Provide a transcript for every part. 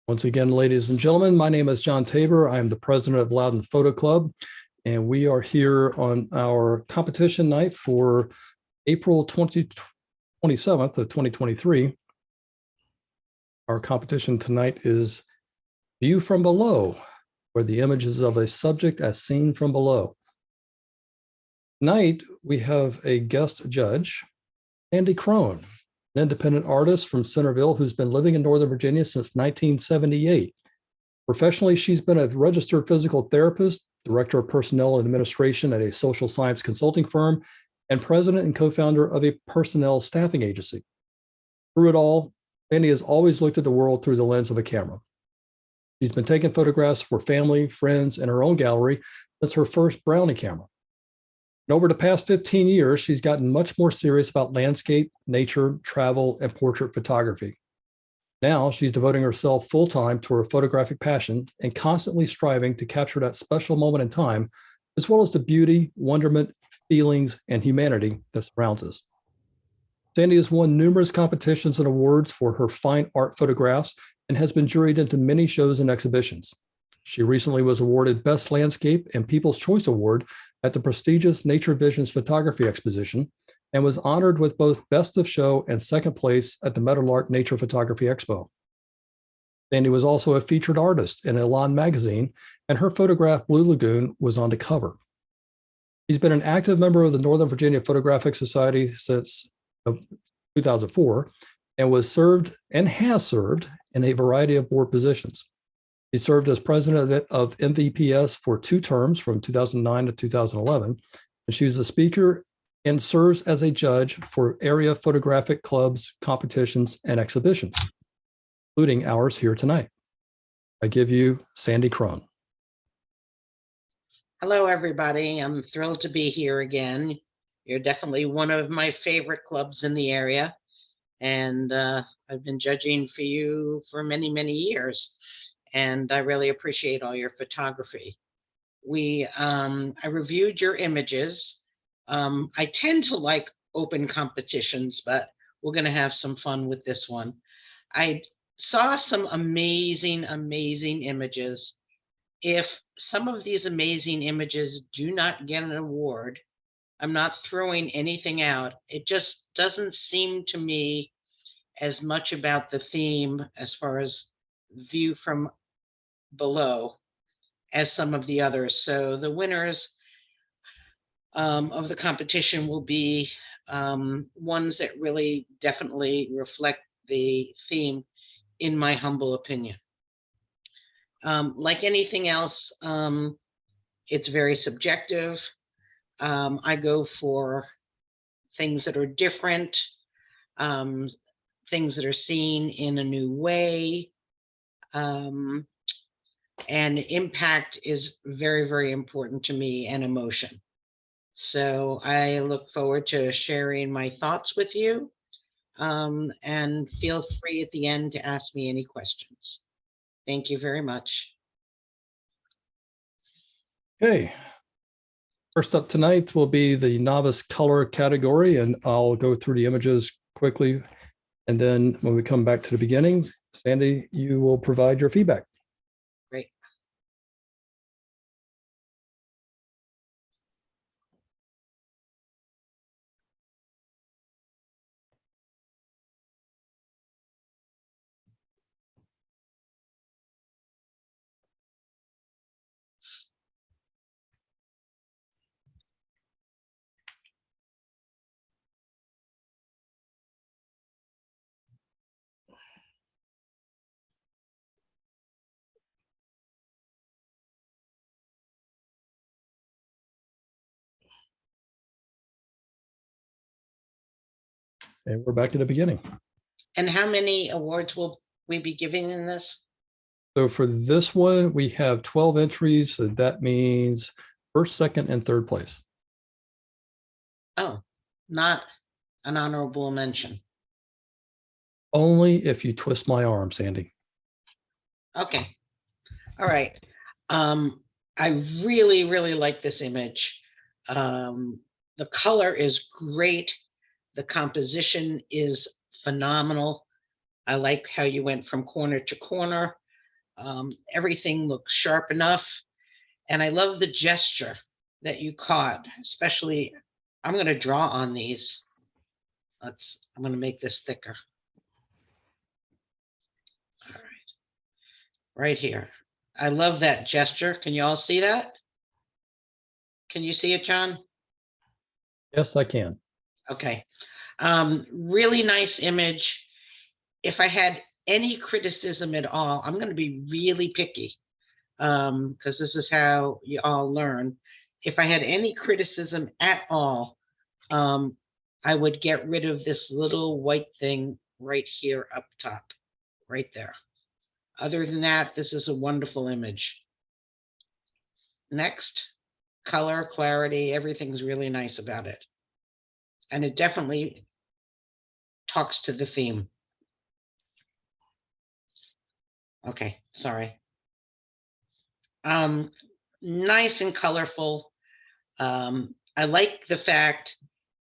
Once again, ladies and gentlemen, my name is John Tabor. I am the president of Loudon Photo Club, and we are here on our competition night for April 27th of 2023. Our competition tonight is View from Below, where the images of a subject as seen from below. Tonight, we have a guest judge, Sandi Croan, an independent artist from Centerville who's been living in Northern Virginia since 1978. Professionally, she's been a registered physical therapist, director of personnel and administration at a social science consulting firm, and president and co-founder of a personnel staffing agency. Through it all, Sandi has always looked at the world through the lens of a camera. She's been taking photographs for family, friends, and her own gallery since her first Brownie camera. And over the past 15 years, she's gotten much more serious about landscape, nature, travel, and portrait photography. Now she's devoting herself full-time to her photographic passion and constantly striving to capture that special moment in time, as well as the beauty, wonderment, feelings, and humanity that surrounds us. Sandi has won numerous competitions and awards for her fine art photographs and has been juried into many shows and exhibitions. She recently was awarded Best Landscape and People's Choice Award at the prestigious Nature Visions Photography Exposition and was honored with both Best of Show and second place at the Meadowlark Nature Photography Expo. Sandi was also a featured artist in Elan magazine, and her photograph Blue Lagoon was on the cover. She's been an active member of the Northern Virginia Photographic Society since 2004 and has served in a variety of board positions. He served as president of MVPS for 2 terms from 2009 to 2011. And she was a speaker and serves as a judge for area photographic clubs, competitions, and exhibitions, including ours here tonight. I give you Sandi Croan. Hello, everybody. I'm thrilled to be here again. You're definitely one of my favorite clubs in the area. And I've been judging for you for many, many years. And I really appreciate all your photography. I reviewed your images. I tend to like open competitions, but we're going to have some fun with this one. I saw some amazing, amazing images. If some of these amazing images do not get an award, I'm not throwing anything out. It just doesn't seem to me as much about the theme as far as view from below as some of the others. So the winners of the competition will be ones that really definitely reflect the theme, in my humble opinion. Like anything else, it's very subjective. I go for things that are different, things that are seen in a new way. And impact is very, very important to me, and emotion. So I look forward to sharing my thoughts with you, and feel free at the end to ask me any questions. Thank you very much. Okay. First up tonight will be the novice color category, and I'll go through the images quickly. And then when we come back to the beginning, Sandi, you will provide your feedback. Great. And we're back to the beginning. And how many awards will we be giving in this? So for this one, we have 12 entries. So that means first, second, and third place. Oh, not an honorable mention. Only if you twist my arm, Sandi. Okay. All right. I really, really like this image. The color is great. The composition is phenomenal. I like how you went from corner to corner. Everything looks sharp enough. And I love the gesture that you caught, especially, I'm going to draw on these. I'm going to make this thicker. All right. Right here. I love that gesture. Can you all see that? Can you see it, John? Yes, I can. Okay. Really nice image. If I had any criticism at all, I'm going to be really picky, because this is how you all learn. If I had any criticism at all, I would get rid of this little white thing right here up top, right there. Other than that, this is a wonderful image. Next, color, clarity, everything's really nice about it. And it definitely talks to the theme. Okay, sorry. Nice and colorful. I like the fact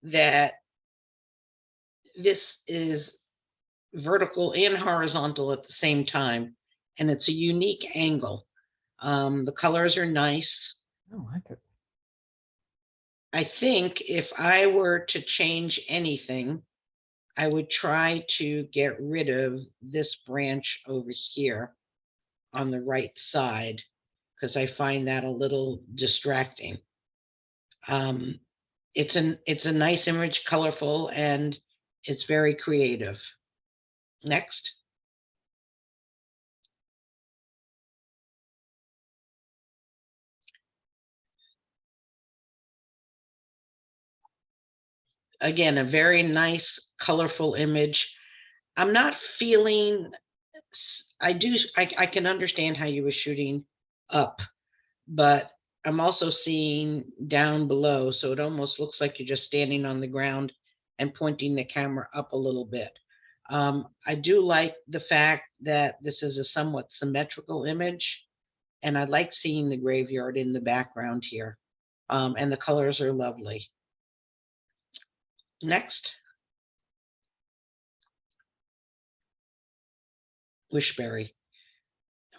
that this is vertical and horizontal at the same time, and it's a unique angle. The colors are nice. I like it. I think if I were to change anything, I would try to get rid of this branch over here on the right side, because I find that a little distracting. It's a nice image, colorful, and it's very creative. Next. Again, a very nice, colorful image. I'm not feeling, I can understand how you were shooting up, but I'm also seeing down below, so it almost looks like you're just standing on the ground and pointing the camera up a little bit. I do like the fact that this is a somewhat symmetrical image, and I like seeing the graveyard in the background here, and the colors are lovely. Next. Wishberry.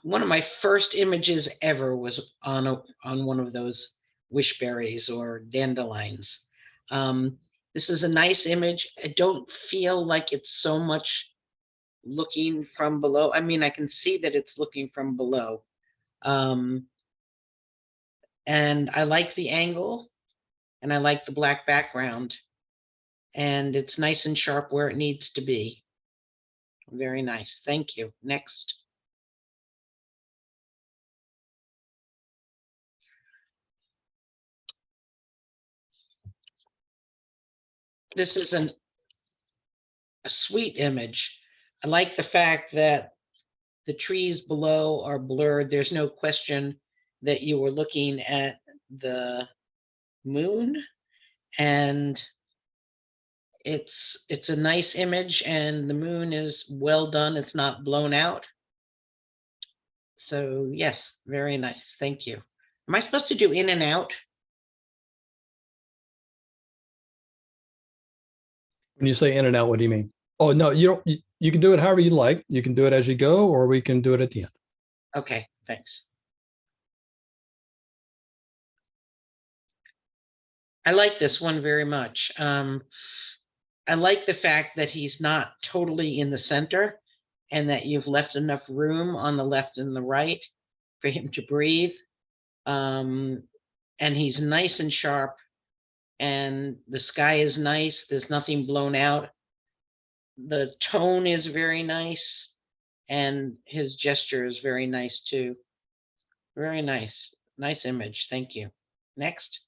One of my first images ever was on one of those wishberries or dandelions. This is a nice image. I don't feel like it's so much looking from below. I mean, I can see that it's looking from below. And I like the angle, and I like the black background, and it's nice and sharp where it needs to be. Very nice. Thank you. Next. This is a sweet image. I like the fact that the trees below are blurred. There's no question that you were looking at the moon, and it's a nice image, and the moon is well done. It's not blown out. So yes, very nice. Thank you. Am I supposed to do in and out? When you say in and out, what do you mean? Oh, no, you don't. You can do it however you like. You can do it as you go, or we can do it at the end. Okay, thanks. I like this one very much. I like the fact that he's not totally in the center, and that you've left enough room on the left and the right for him to breathe. And he's nice and sharp, and the sky is nice. There's nothing blown out. The tone is very nice, and his gesture is very nice too. Very nice. Nice image. Thank you. Next.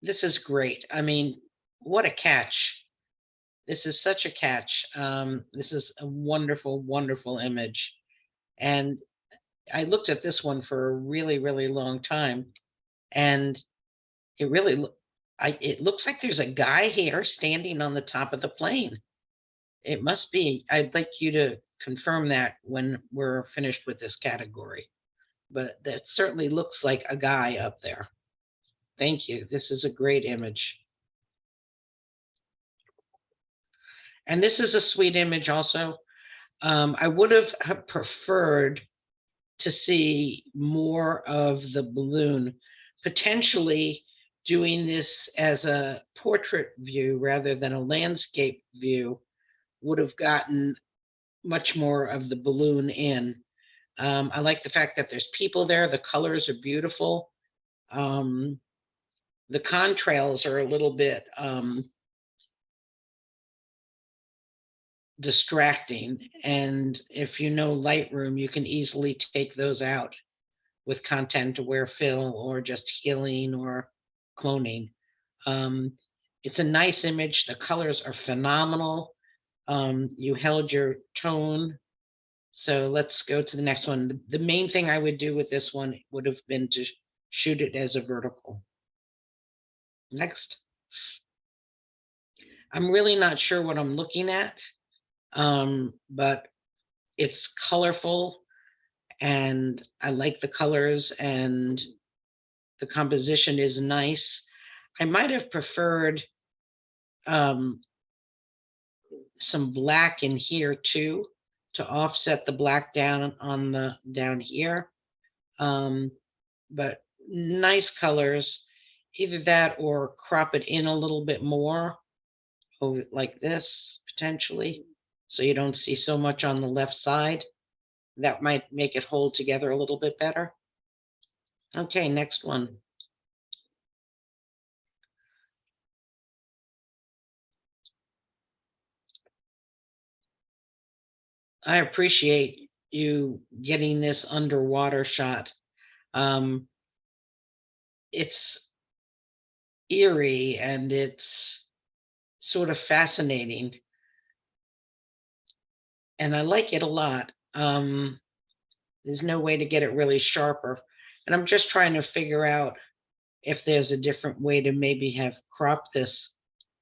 This is great. I mean, what a catch. This is such a catch. This is a wonderful, wonderful image. And I looked at this one for a really, really long time, and it really, it looks like there's a guy here standing on the top of the plane. It must be. I'd like you to confirm that when we're finished with this category. But that certainly looks like a guy up there. Thank you. This is a great image. And this is a sweet image also. I would have preferred to see more of the balloon, potentially doing this as a portrait view rather than a landscape view would have gotten much more of the balloon in. I like the fact that there's people there. The colors are beautiful. The contrails are a little bit distracting. And if you know Lightroom, you can easily take those out with content aware fill or just healing or cloning. It's a nice image. The colors are phenomenal. You held your tone. So let's go to the next one. The main thing I would do with this one would have been to shoot it as a vertical. Next. I'm really not sure what I'm looking at, but it's colorful and I like the colors and the composition is nice. I might have preferred some black in here too, to offset the black down on the down here. But nice colors, either that or crop it in a little bit more, over like this potentially, so you don't see so much on the left side. That might make it hold together a little bit better. Okay, next one. I appreciate you getting this underwater shot. It's eerie and it's sort of fascinating. And I like it a lot. There's no way to get it really sharper. And I'm just trying to figure out if there's a different way to maybe have cropped this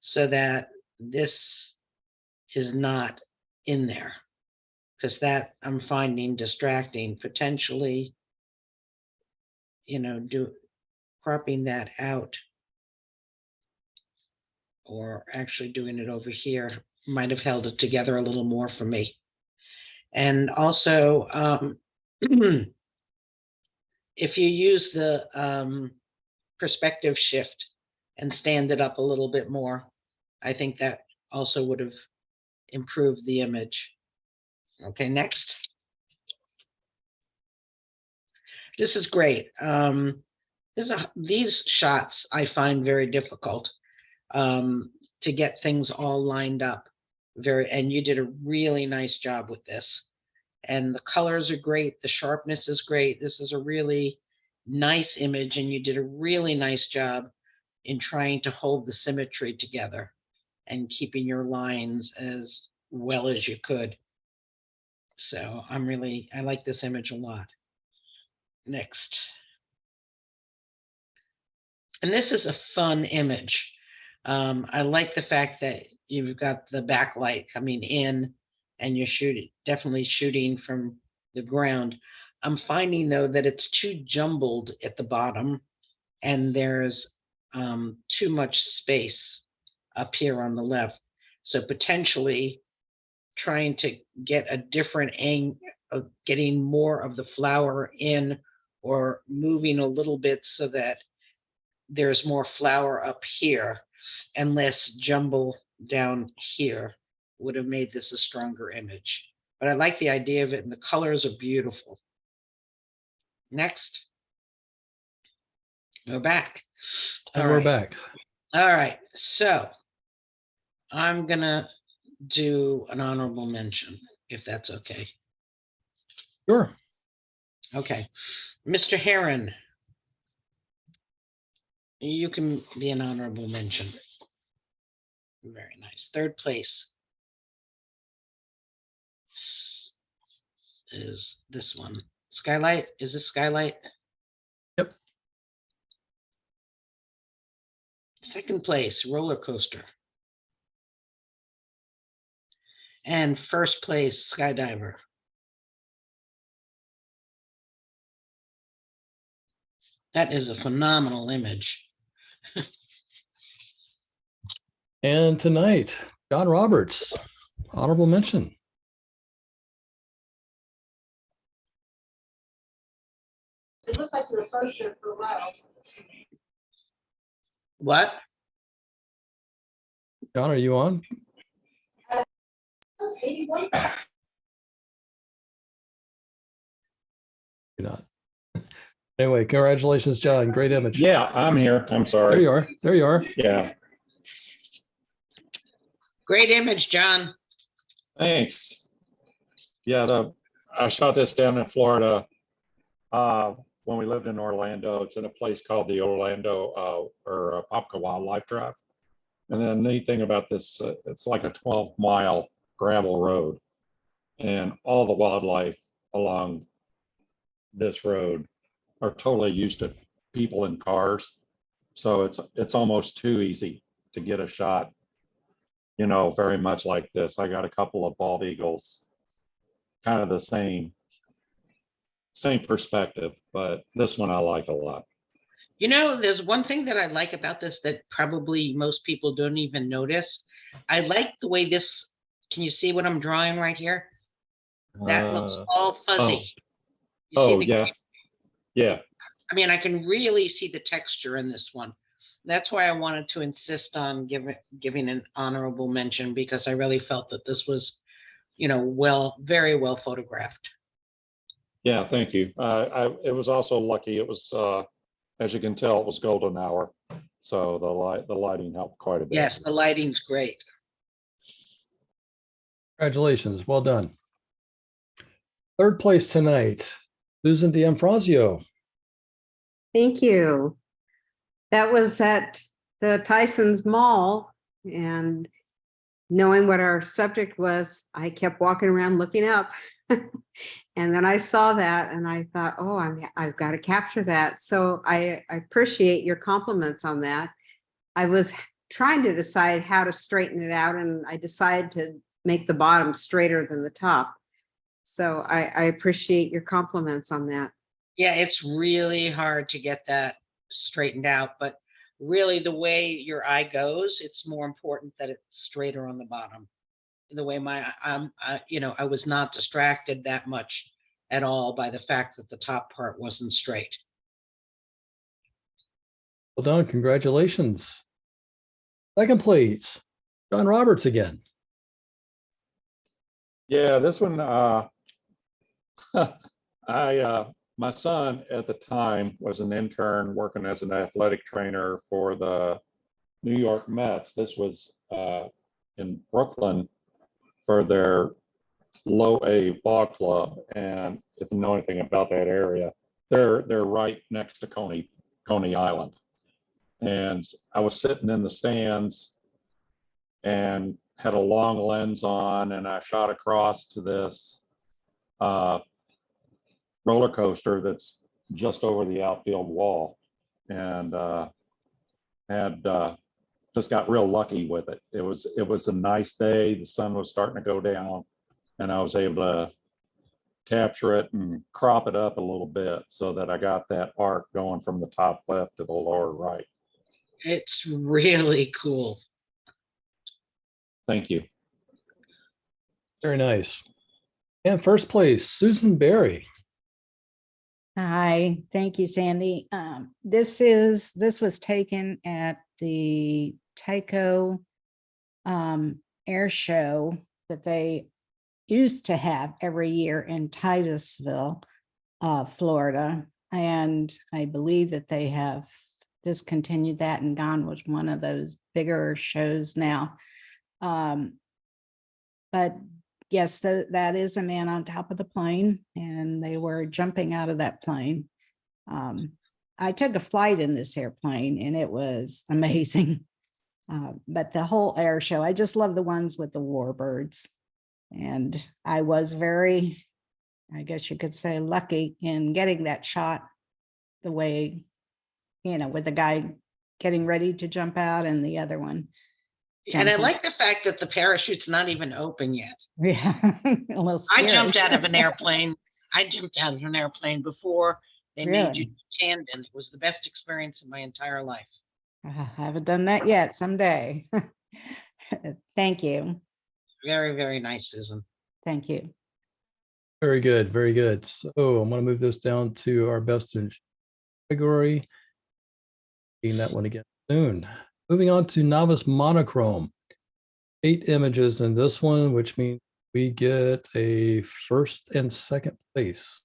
so that this is not in there. Because that I'm finding distracting, potentially, cropping that out or actually doing it over here might have held it together a little more for me. And also, if you use the perspective shift and stand it up a little bit more, I think that also would have improved the image. Okay, next. This is great. These shots I find very difficult to get things all lined up. And you did a really nice job with this. And the colors are great. The sharpness is great. This is a really nice image, and you did a really nice job in trying to hold the symmetry together and keeping your lines as well as you could. So I like this image a lot. Next. And this is a fun image. I like the fact that you've got the backlight coming in and you're definitely shooting from the ground. I'm finding though that it's too jumbled at the bottom and there's too much space up here on the left. So potentially trying to get a different angle of getting more of the flower in or moving a little bit so that there's more flower up here and less jumble down here would have made this a stronger image. But I like the idea of it and the colors are beautiful. Next. Go back. And we're back. All right, so I'm gonna do an honorable mention, if that's okay. Sure. Okay, Mr. Heron, you can be an honorable mention. Very nice. Third place is this one. Skylight, is this Skylight? Yep. Second place, Roller Coaster. And first place, Skydiver. That is a phenomenal image. And tonight, John Roberts, honorable mention. It looked like you were first shift for a while. What? John, are you on? That's 81. You're not. Anyway, congratulations, John. Great image. Yeah, I'm here. I'm There sorry. you are. There you are. Yeah, Great image, John. thanks. Yeah, I shot this down in Florida when we lived in Orlando. It's in a place called the Orlando or Popka Wildlife Drive. And the neat thing about this, it's like a 12-mile gravel road, and all the wildlife along this road are totally used to people in cars. So it's almost too easy to get a shot, you know, very much like this. I got a couple of bald eagles, kind of the same perspective, but this one I like a lot. You know, there's one thing that I like about this that probably most people don't even notice. I like the way this, can you see what I'm drawing right here? That looks all fuzzy. You see Oh, the- yeah. Yeah, I mean, I can really see the texture in this one. That's why I wanted to insist on giving an honorable mention, because I really felt that this was, you know, very well photographed. yeah, thank you. It was also lucky. It was, as you can tell, it was golden hour. So the lighting helped quite a bit. Yes, the lighting's great. Congratulations. Well done. Third place tonight, Susan D'Ambrosio. Thank you. That was at the Tyson's Mall, and knowing what our subject was, I kept walking around looking up. And then I saw that and I thought, oh, I've got to capture that. So I appreciate your compliments on that. I was trying to decide how to straighten it out, and I decided to make the bottom straighter than the top. So I appreciate your compliments on that. Yeah, it's really hard to get that straightened out, but really the way your eye goes, it's more important that it's straighter on the bottom. The way you know, I was not distracted that much at all by the fact that the top part wasn't straight. Well done. Congratulations. Second place, John Roberts again. Yeah, this one, my son at the time was an intern working as an athletic trainer for the New York Mets. This was in Brooklyn for their low A ball club. And if you know anything about that area, they're right next to Coney Island. And I was sitting in the stands and had a long lens on, and I shot across to this roller coaster that's just over the outfield wall, and had just got real lucky with it. It was a nice day. The sun was starting to go down, and I was able to capture it and crop it up a little bit so that I got that arc going from the top left to the lower right. It's really cool. Thank you. Very nice. And first place, Susan Berry. Hi, thank you, Sandy. This was taken at the Tyco air show that they used to have every year in Titusville, Florida. And I believe that they have discontinued that and gone with one of those bigger shows now. But yes, that is a man on top of the plane, and they were jumping out of that plane. I took a flight in this airplane, and it was amazing. But the whole air show, I just love the ones with the warbirds. And I was very, I guess you could say, lucky in getting that shot the way, you know, with the guy getting ready to jump out and the other one. And I jumping. like the fact that the parachute's not even open yet. Yeah, a little I scary. jumped out of an airplane. I jumped out of an airplane before they made you Really? tandem. It was the best experience in my entire life. I haven't done that yet. Someday. Thank you. Very, very nice, Susan. Thank you. Very good, very good. So I'm going to move this down to our best in category. Seeing that one again soon. Moving on to novice monochrome. 8 images in this one, which means we get a first and second place.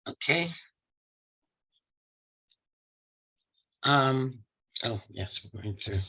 Okay. Oh, yes, we're going through.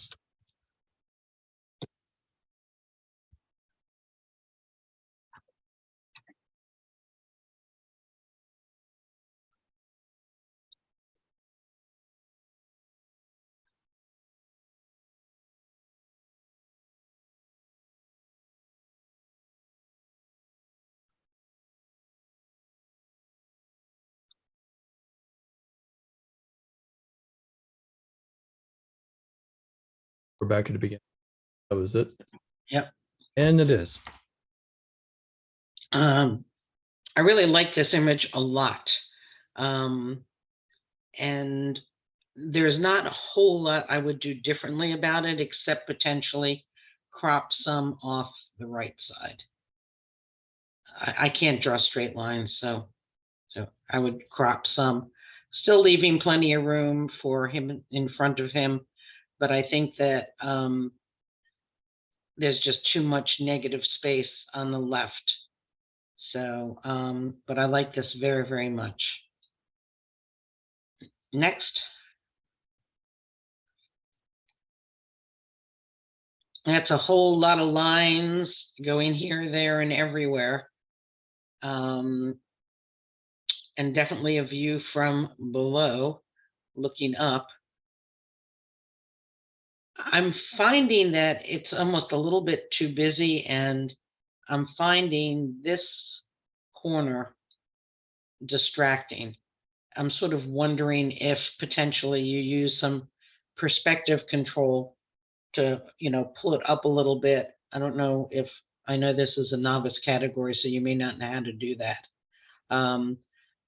We're back at the beginning. That was it. Yep. And it is. I really like this image a lot. And there's not a whole lot I would do differently about it, except potentially crop some off the right side. I can't draw straight lines, so I would crop some, still leaving plenty of room for him in front of him. But I think that there's just too much negative space on the left. So, but I like this very, very much. Next. That's a whole lot of lines going here, there, and everywhere. And definitely a view from below, looking up. I'm finding that it's almost a little bit too busy, and I'm finding this corner distracting. I'm sort of wondering if potentially you use some perspective control to, pull it up a little bit. I don't know if, I know this is a novice category, so you may not know how to do that.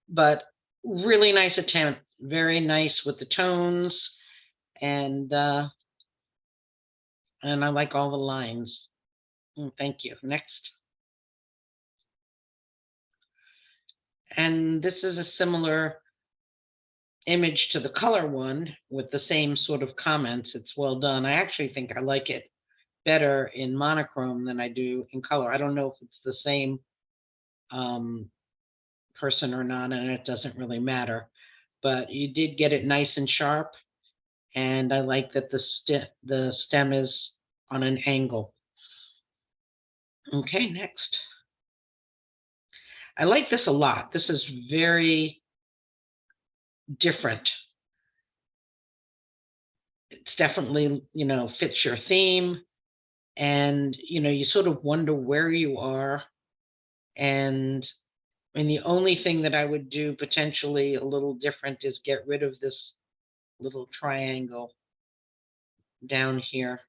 But really nice attempt, very nice with the tones, and I like all the lines. Thank you. Next. And this is a similar image to the color one with the same sort of comments. It's well done. I actually think I like it better in monochrome than I do in color. I don't know if it's the same person or not, and it doesn't really matter. But you did get it nice and sharp, and I like that the stem is on an angle. Okay, next. I like this a lot. This is very different. It's definitely, fits your theme, and you sort of wonder where you are. And the only thing that I would do potentially a little different is get rid of this little triangle down here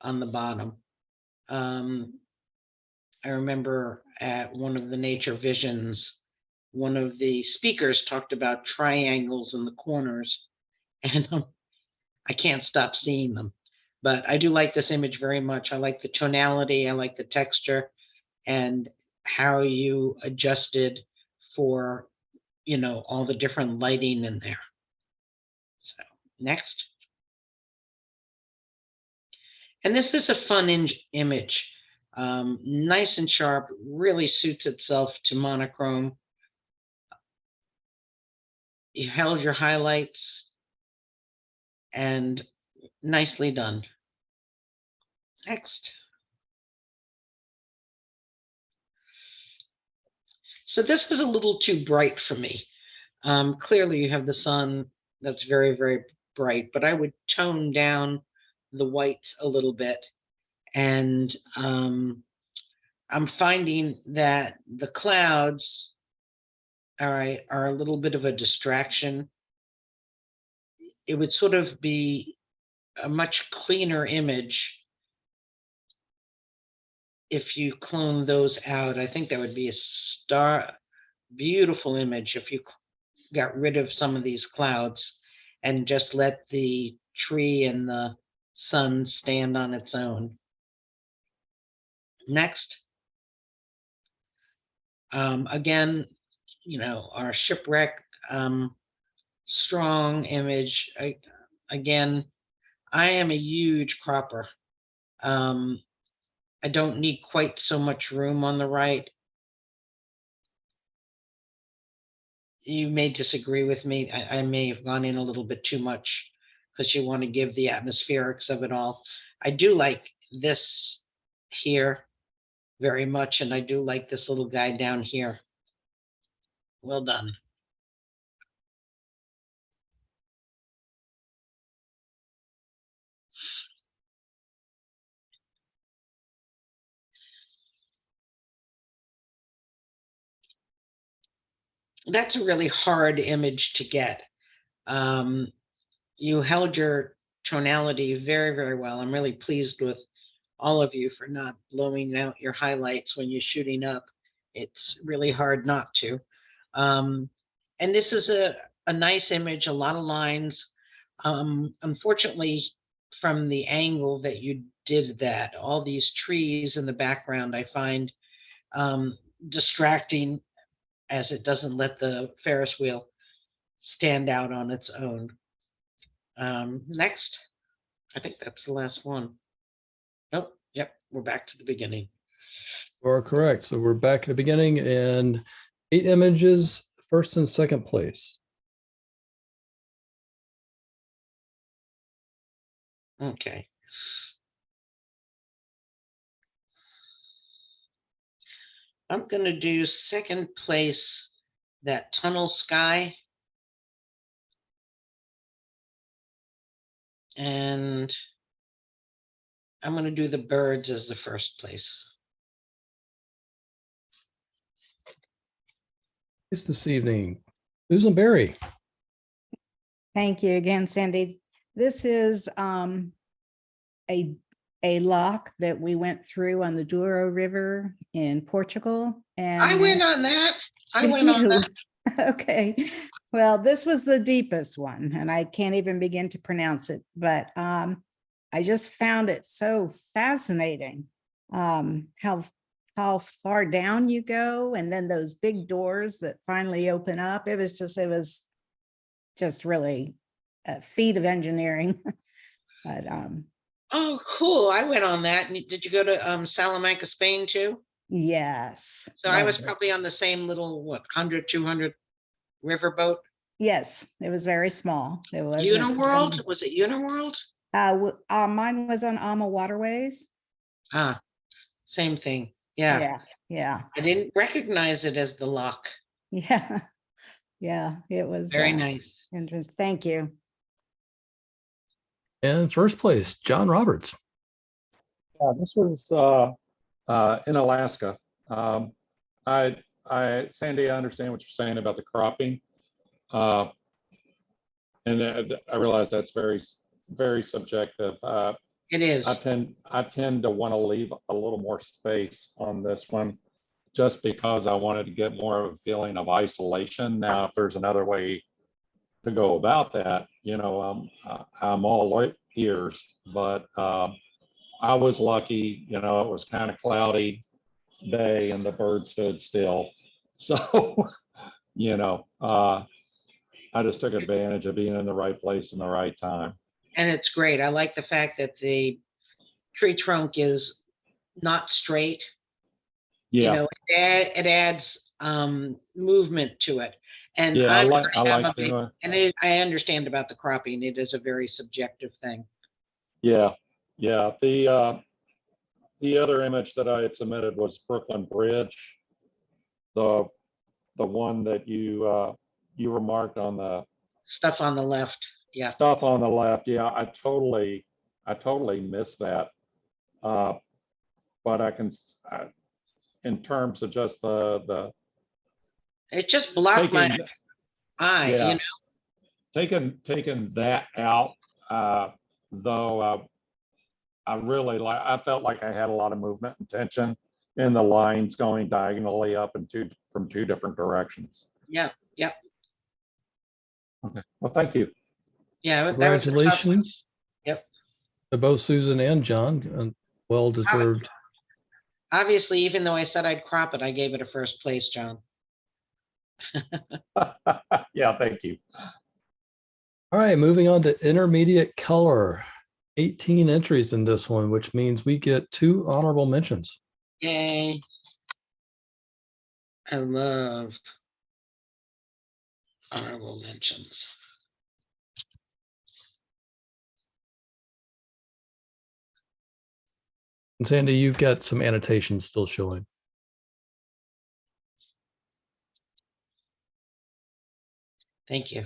on the bottom. I remember at one of the nature visions, one of the speakers talked about triangles in the corners, and I can't stop seeing them. But I do like this image very much. I like the tonality, I like the texture, and how you adjusted for, all the different lighting in there. So next. And this is a fun image. Nice and sharp, really suits itself to monochrome. You held your highlights, and nicely done. Next. So this is a little too bright for me. Clearly you have the sun that's very, very bright, but I would tone down the whites a little bit. And I'm finding that the clouds, all right, are a little bit of a distraction. It would sort of be a much cleaner image if you clone those out. I think that would be a beautiful image if you got rid of some of these clouds and just let the tree and the sun stand on its own. Next. Again, you know, our shipwreck, strong image. Again, I am a huge cropper. I don't need quite so much room on the right. You may disagree with me. I may have gone in a little bit too much because you want to give the atmospherics of it all. I do like this here very much, and I do like this little guy down here. Well done. That's a really hard image to get. You held your tonality very, very well. I'm really pleased with all of you for not blowing out your highlights when you're shooting up. It's really hard not to. And this is a nice image, a lot of lines. Unfortunately, from the angle that you did that, all these trees in the background, I find distracting, as it doesn't let the Ferris wheel stand out on its own. Next, I think that's the last one. Nope, yep, we're back to the beginning. You are correct. So we're back at the beginning and 8 images, first and second place. Okay. I'm gonna do second place, that tunnel sky. And I'm gonna do the birds as the first place. It's this evening. Susan Berry. Thank you again, Sandy. This is a lock that we went through on the Douro River in Portugal. And I went on that. I Did went on you? that. Okay, well, this was the deepest one, and I can't even begin to pronounce it, but I just found it so fascinating. How far down you go, and then those big doors that finally open up. It was just really a feat of engineering. But Oh, cool. I went on that. And did you go to Salamanca, Spain too? yes. So I was loved it. probably on the same little, what, 100, 200 riverboat? Yes, it was very small. It was Uniworld? Was it Uniworld? Mine was on Alma Waterways. Ah, same thing. Yeah. Yeah, yeah, I didn't recognize it as the lock. yeah, yeah. It was Very nice. interesting. Thank you. And first place, John Roberts. This was in Alaska. Sandy, I understand what you're saying about the cropping. And I realize that's very, very subjective. It is. I tend to want to leave a little more space on this one, just because I wanted to get more of a feeling of isolation. Now, if there's another way to go about that, you know, I'm all ears. But I was lucky, you know, it was kind of cloudy day and the bird stood still. So, you know, I just took advantage of being in the right place in the right time. And it's great. I like the fact that the tree trunk is not straight. You Yeah, know, it adds movement to it. And yeah, I I'm like I'm a big, doing. and I understand about the cropping. It is a very subjective thing. Yeah, yeah. The other image that I had submitted was Brooklyn Bridge, the one that you remarked on the Stuff on the left. Yeah. stuff on the left. Yeah, I totally missed that. But I can, in terms of just the It just blocked my taking, eye, yeah, you know. taking that out, though, I felt like I had a lot of movement and tension in the lines going diagonally up from two different directions. Yeah, yeah. Okay, well, thank you. Yeah, that was a tough one. Congratulations. Yep. To both Susan and John, and well deserved Obviously, even though I said I'd crop it, I gave it a first place, John. Yeah, thank you. All right, moving on to intermediate color. 18 entries in this one, which means we get 2 honorable mentions. Yay. I love honorable mentions. And Sandy, you've got some annotations still showing. Thank you.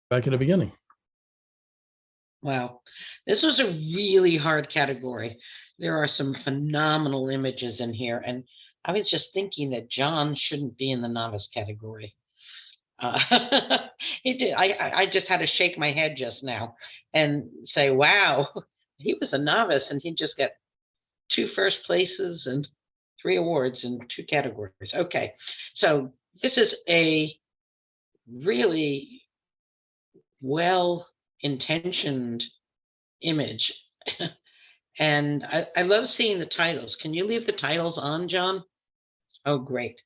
Back at the beginning. Wow. This was a really hard category. There are some phenomenal images in here. And I was just thinking that John shouldn't be in the novice category. He did. I just had to shake my head just now and say, wow, he was a novice and he just got 2 first places and 3 awards in 2 categories. Okay, so this is a really well-intentioned image. And I love seeing the titles. Can you leave the titles on, John? Oh, great.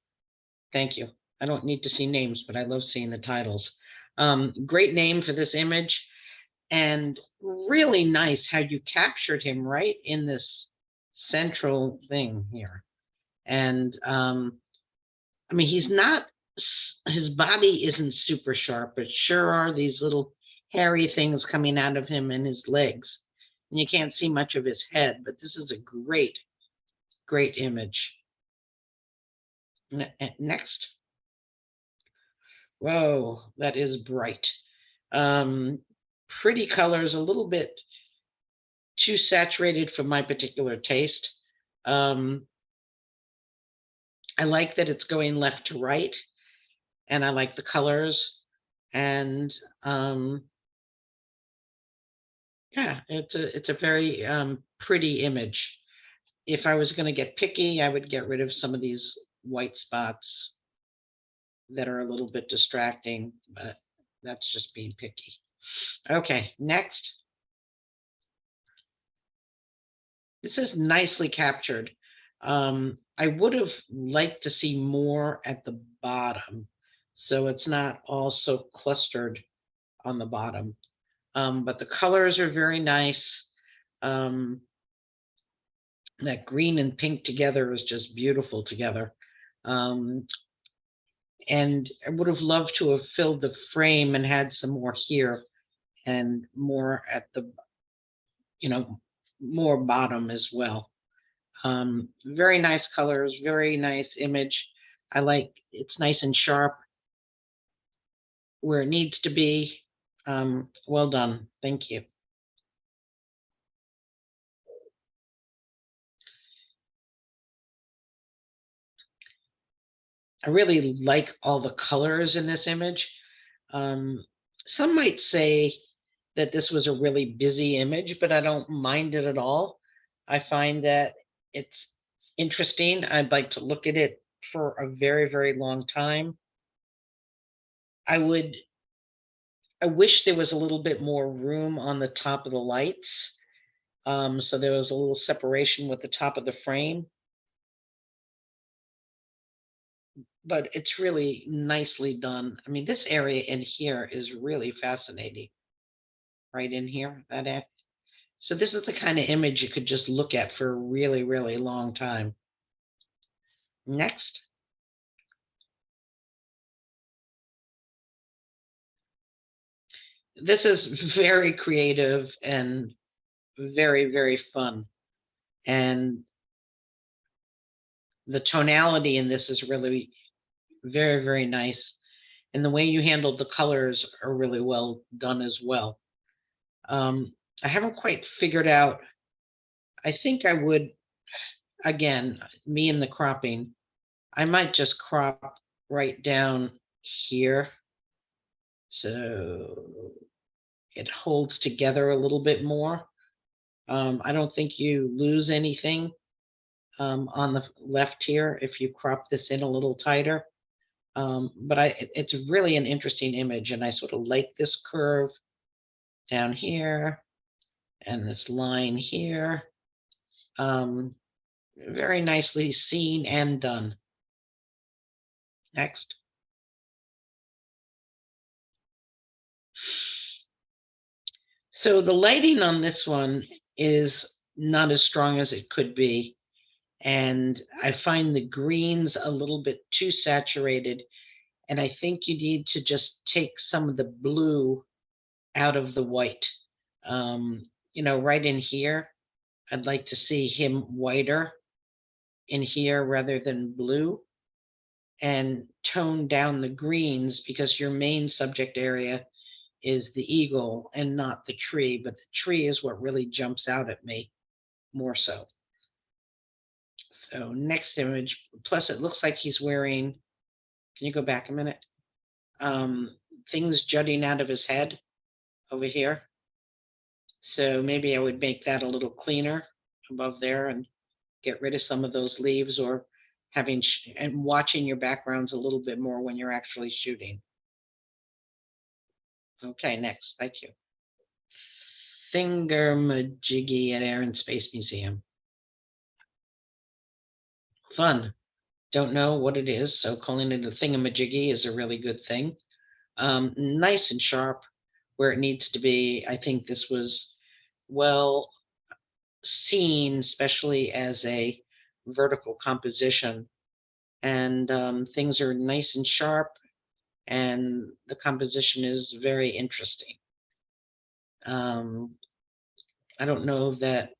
Thank you. I don't need to see names, but I love seeing the titles. Great name for this image. And really nice how you captured him right in this central thing here. And I mean, he's not, his body isn't super sharp, but sure are these little hairy things coming out of him and his legs. And you can't see much of his head, but this is a great, great image. Next. Whoa, that is bright. Pretty colors, a little bit too saturated for my particular taste. I like that it's going left to right, and I like the colors. And yeah, it's a very pretty image. If I was going to get picky, I would get rid of some of these white spots that are a little bit distracting, but that's just being picky. Okay, next. This is nicely captured. I would have liked to see more at the bottom, so it's not all so clustered on the bottom. But the colors are very nice. That green and pink together is just beautiful together. And I would have loved to have filled the frame and had some more here and more at the, more bottom as well. Very nice colors, very nice image. I like, it's nice and sharp where it needs to be. Well done. Thank you. I really like all the colors in this image. Some might say that this was a really busy image, but I don't mind it at all. I find that it's interesting. I'd like to look at it for a very, very long time. I wish there was a little bit more room on the top of the lights. So there was a little separation with the top of the frame. But it's really nicely done. I mean, this area in here is really fascinating. Right in here, so this is the kind of image you could just look at for a really, really long time. Next. this is very creative and very, very fun. And the tonality in this is really very, very nice. And the way you handled the colors are really well done as well. I haven't quite figured out. I think I would, again, me and the cropping, I might just crop right down here. So it holds together a little bit more. I don't think you lose anything on the left here if you crop this in a little tighter. But it's really an interesting image, and I sort of like this curve down here and this line here. Very nicely seen and done. Next. So the lighting on this one is not as strong as it could be. And I find the greens a little bit too saturated. And I think you need to just take some of the blue out of the white. You know, right in here, I'd like to see him whiter in here rather than blue, and tone down the greens, because your main subject area is the eagle and not the tree, but the tree is what really jumps out at me more so. So next image, plus it looks like he's wearing, can you go back a minute? Things jutting out of his head over here. So maybe I would make that a little cleaner above there and get rid of some of those leaves, or having and watching your backgrounds a little bit more when you're actually shooting. Okay, next, thank you. Thingamajiggy at Air and Space Museum. Fun. Don't know what it is, so calling it a thingamajiggy is a really good thing. Nice and sharp where it needs to be. I think this was well seen, especially as a vertical composition. And things are nice and sharp, and the composition is very interesting. I don't know that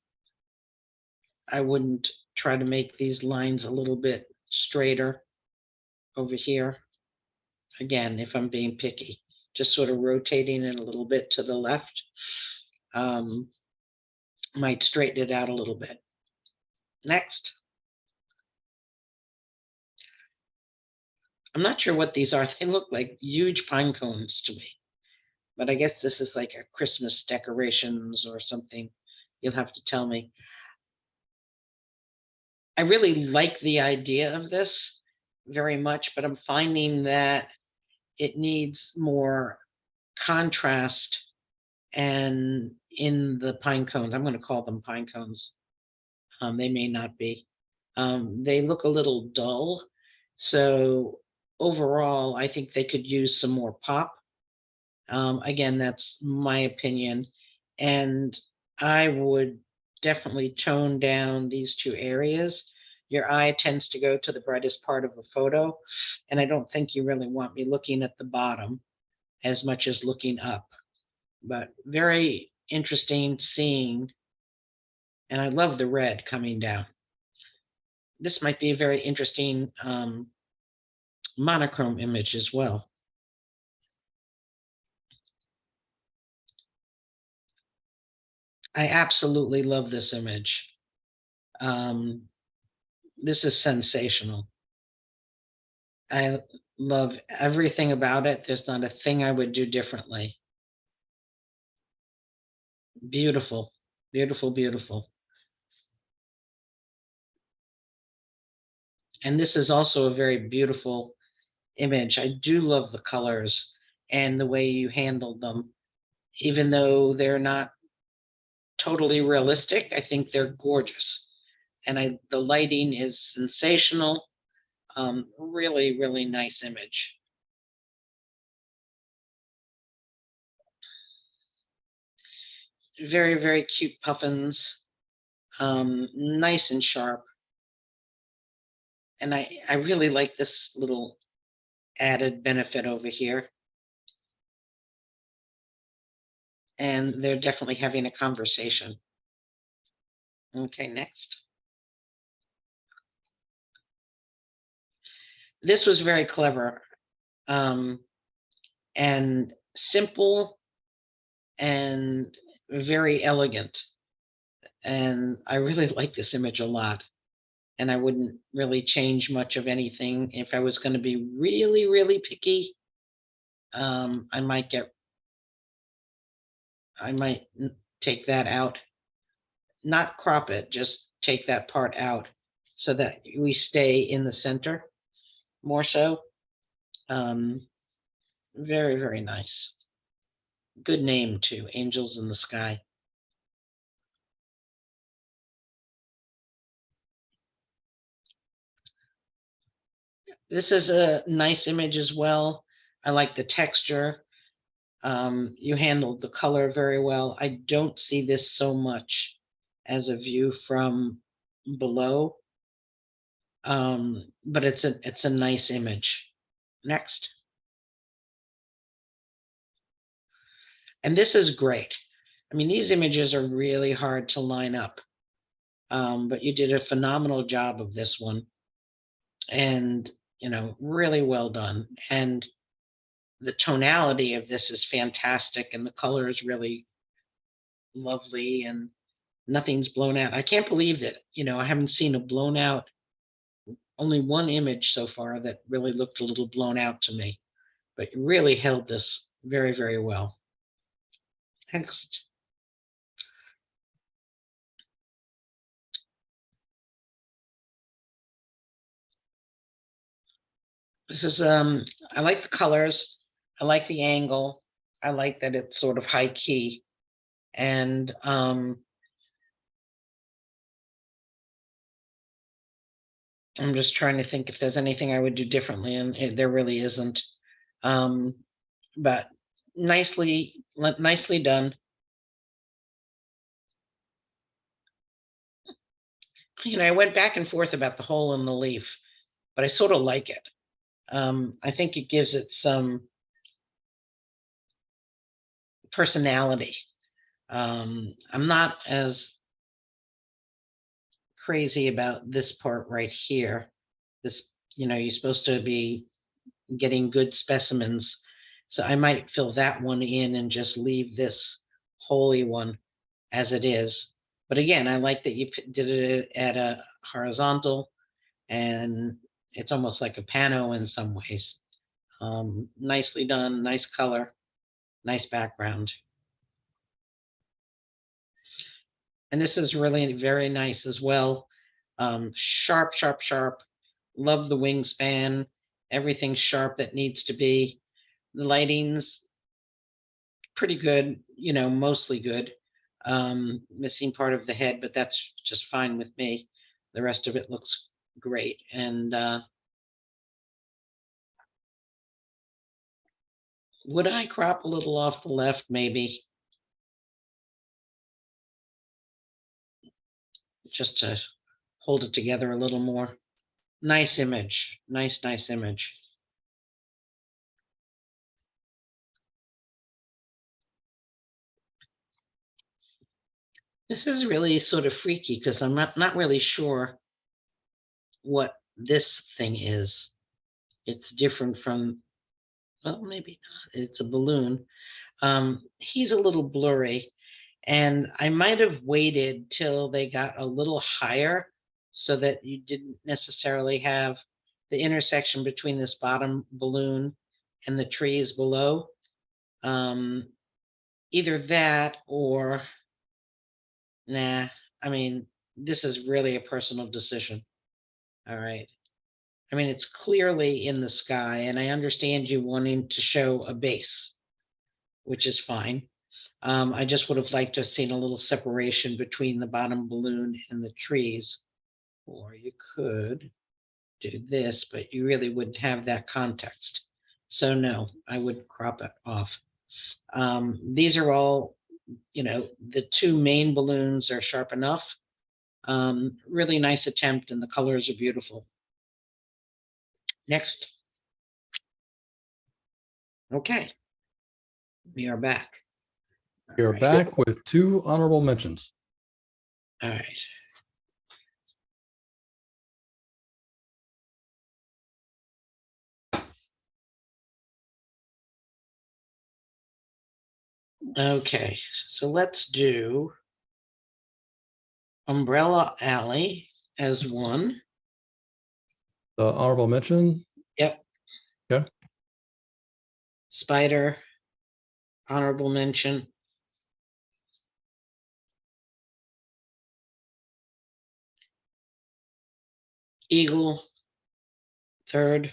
I wouldn't try to make these lines a little bit straighter over here. Again, if I'm being picky, just sort of rotating it a little bit to the left might straighten it out a little bit. Next. I'm not sure what these are. They look like huge pine cones to me, but I guess this is like a Christmas decorations or something. You'll have to tell me. I really like the idea of this very much, but I'm finding that it needs more contrast. And in the pine cones, I'm going to call them pine cones. They may not be. They look a little dull. So overall, I think they could use some more pop. Again, that's my opinion. And I would definitely tone down these two areas. Your eye tends to go to the brightest part of a photo, and I don't think you really want me looking at the bottom as much as looking up. But very interesting seeing, and I love the red coming down. This might be a very interesting monochrome image as well. I absolutely love this image. This is sensational. I love everything about it. There's not a thing I would do differently. Beautiful, beautiful, beautiful. And this is also a very beautiful image. I do love the colors and the way you handled them. Even though they're not totally realistic, I think they're gorgeous. And the lighting is sensational. Really, really nice image. Very, very cute puffins. Nice and sharp. And I really like this little added benefit over here. and they're definitely having a conversation. Okay, next. This was very clever, and simple and very elegant. And I really like this image a lot. And I wouldn't really change much of anything. If I was going to be really, really picky, I might take that out. Not crop it, just take that part out so that we stay in the center more so. Very, very nice. Good name too, Angels in the Sky. This is a nice image as well. I like the texture. You handled the color very well. I don't see this so much as a view from below, but it's a nice image. Next. And this is great. I mean, these images are really hard to line up, but you did a phenomenal job of this one. And, really well done. And the tonality of this is fantastic, and the color is really lovely, and nothing's blown out. I can't believe that, I haven't seen a blown out, only one image so far that really looked a little blown out to me, but you really held this very, very well. Next. This is, I like the colors. I like the angle. I like that it's sort of high key. And I'm just trying to think if there's anything I would do differently, and there really isn't. But nicely done. I went back and forth about the hole in the leaf, but I sort of like it. I think it gives it some personality. I'm not as crazy about this part right here. This, you're supposed to be getting good specimens. So I might fill that one in and just leave this holy one as it is. But again, I like that you did it at a horizontal, and it's almost like a pano in some ways. Nicely done, nice color, nice background. And this is really very nice as well. Sharp, sharp, sharp. Love the wingspan. Everything's sharp that needs to be. The lighting's pretty good, mostly good. Missing part of the head, but that's just fine with me. The rest of it looks great. And would I crop a little off the left? Maybe. Just to hold it together a little more. Nice image. Nice, nice image. This is really sort of freaky because I'm not really sure what this thing is. It's different from, well, maybe not. It's a balloon. He's a little blurry, and I might have waited till they got a little higher so that you didn't necessarily have the intersection between this bottom balloon and the trees below. Either that or, nah, I mean, this is really a personal decision. All right. I mean, it's clearly in the sky, and I understand you wanting to show a base, which is fine. I just would have liked to have seen a little separation between the bottom balloon and the trees. Or you could do this, but you really wouldn't have that context. So no, I wouldn't crop it off. These are all, the two main balloons are sharp enough. Really nice attempt, and the colors are beautiful. Next. Okay, we are back. You're back with 2 honorable mentions. All right. Okay, so let's do Umbrella Alley as one. The honorable mention, Yep. Okay. Spider, honorable mention. Eagle, third.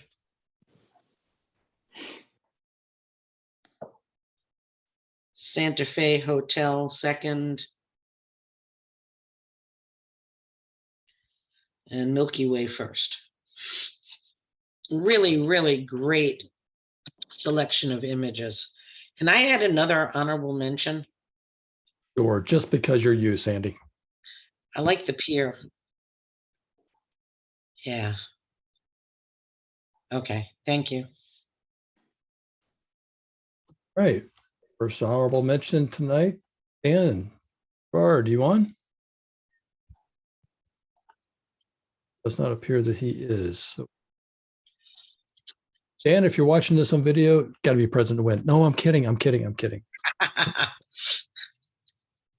Santa Fe Hotel, second. And Milky Way first. Really, really great selection of images. Can I add another honorable mention? or just because you're you, Sandy. I like the pier. Yeah. Okay, thank you. Right. First honorable mention tonight. Dan, Gerard, you on? Does not appear that he is. So, Dan, if you're watching this on video, got to be present to win. No, I'm kidding. I'm kidding. I'm kidding.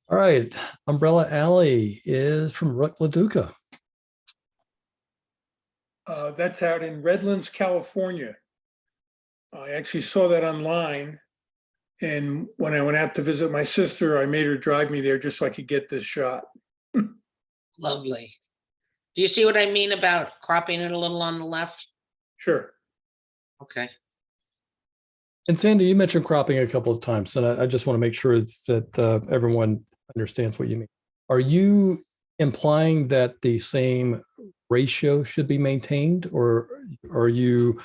All right. Umbrella Alley is from Ruck LaDuca. That's out in Redlands, California. I actually saw that online. And when I went out to visit my sister, I made her drive me there just so I could get this shot. Lovely. Do you see what I mean about cropping it a little on the left? Sure. Okay. And Sandy, you mentioned cropping a couple of times, and I just want to make sure that everyone understands what you mean. Are you implying that the same ratio should be maintained, or are you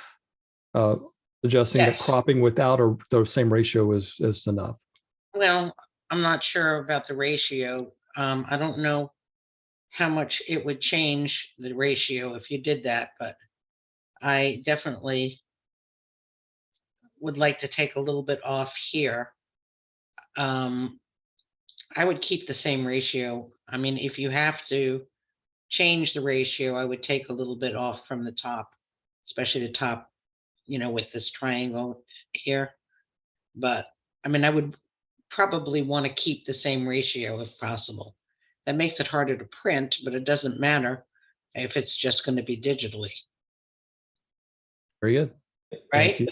suggesting that Yes. cropping without the same ratio is enough? Well, I'm not sure about the ratio. I don't know how much it would change the ratio if you did that, but I definitely would like to take a little bit off here. I would keep the same ratio. I mean, if you have to change the ratio, I would take a little bit off from the top, especially the top, with this triangle here. But I mean, I would probably want to keep the same ratio if possible. That makes it harder to print, but it doesn't matter if it's just going to be digitally, Very good. Thank right? you.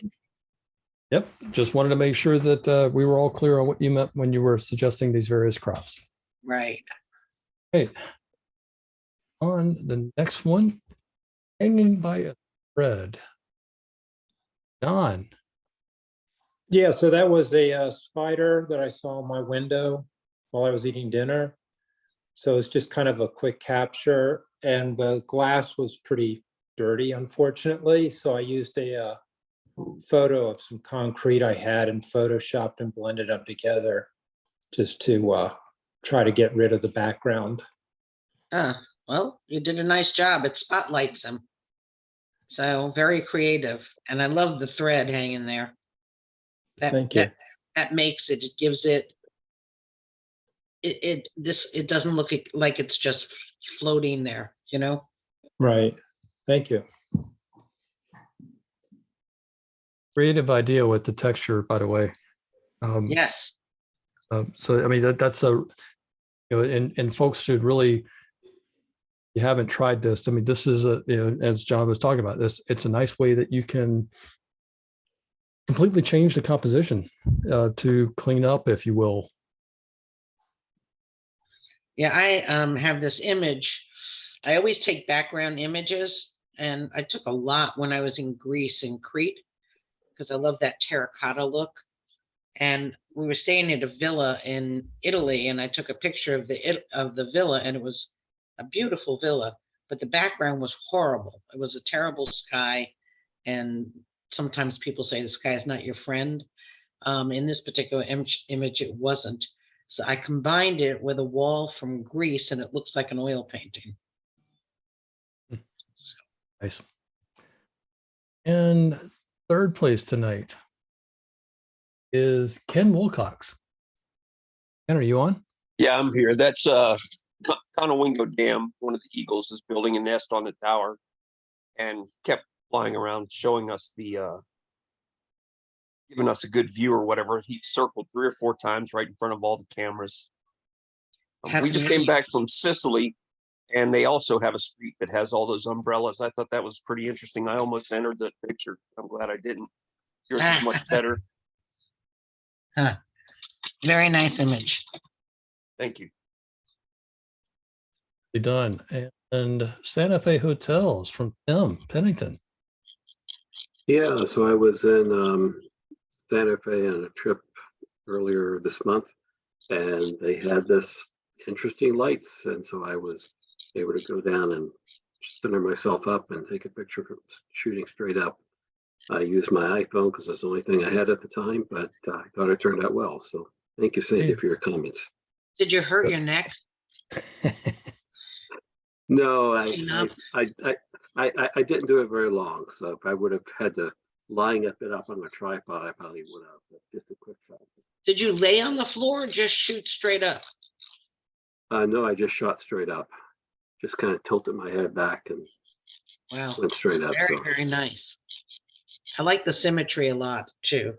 Yep. Just wanted to make sure that we were all clear on what you meant when you were suggesting these various crops. Right. Great. On the next one, hanging by a thread. Don. Yeah, so that was a spider that I saw in my window while I was eating dinner. So it's just kind of a quick capture, and the glass was pretty dirty, unfortunately. So I used a photo of some concrete I had and photoshopped and blended them together just to try to get rid of the background. Well, you did a nice job. It spotlights them. So very creative. And I love the thread hanging there. Thank you. That makes it, it gives it, it doesn't look like it's just floating there, Right. Thank you. Creative idea with the texture, by the way. Yes. So, I mean, that's and folks should really, you haven't tried this. I mean, this is as John was talking about this, it's a nice way that you can completely change the composition to clean up, if you will. Yeah, I have this image. I always take background images, and I took a lot when I was in Greece and Crete because I love that terracotta look. And we were staying at a villa in Italy, and I took a picture of the villa, and it was a beautiful villa, but the background was horrible. It was a terrible sky, and sometimes people say the sky is not your friend. In this particular image, it wasn't. So I combined it with a wall from Greece, and it looks like an oil painting. Nice. And third place tonight is Ken Wilcox. Dan, are you on? Yeah, I'm here. That's Conowingo Dam. One of the eagles is building a nest on the tower and kept flying around showing us giving us a good view or whatever. He circled 3 or 4 times right in front of all the cameras. How We just come came you- back from Sicily and they also have a street that has all those umbrellas. I thought that was pretty interesting. I almost entered that picture. I'm glad I didn't. Yours is much better. Huh. Very nice image. Thank you. Done. And Santa Fe Hotels from Tim Pennington. Yeah, so I was in Santa Fe on a trip earlier this month, and they had this interesting lights, and so I was able to go down and center myself up and take a picture from shooting straight up. I used my iPhone because it's the only thing I had at the time, but I thought it turned out well. So thank you, Sandy, for your comments. Did you hurt your neck? No, Enough. I didn't do it very long. So if I would have had to line it up on a tripod, I probably would have. But just a quick shot. Did you lay on the floor or just shoot straight up? No, I just shot straight up. Just kind of tilted my head back and Wow, went straight up. very, So very nice. I like the symmetry a lot too.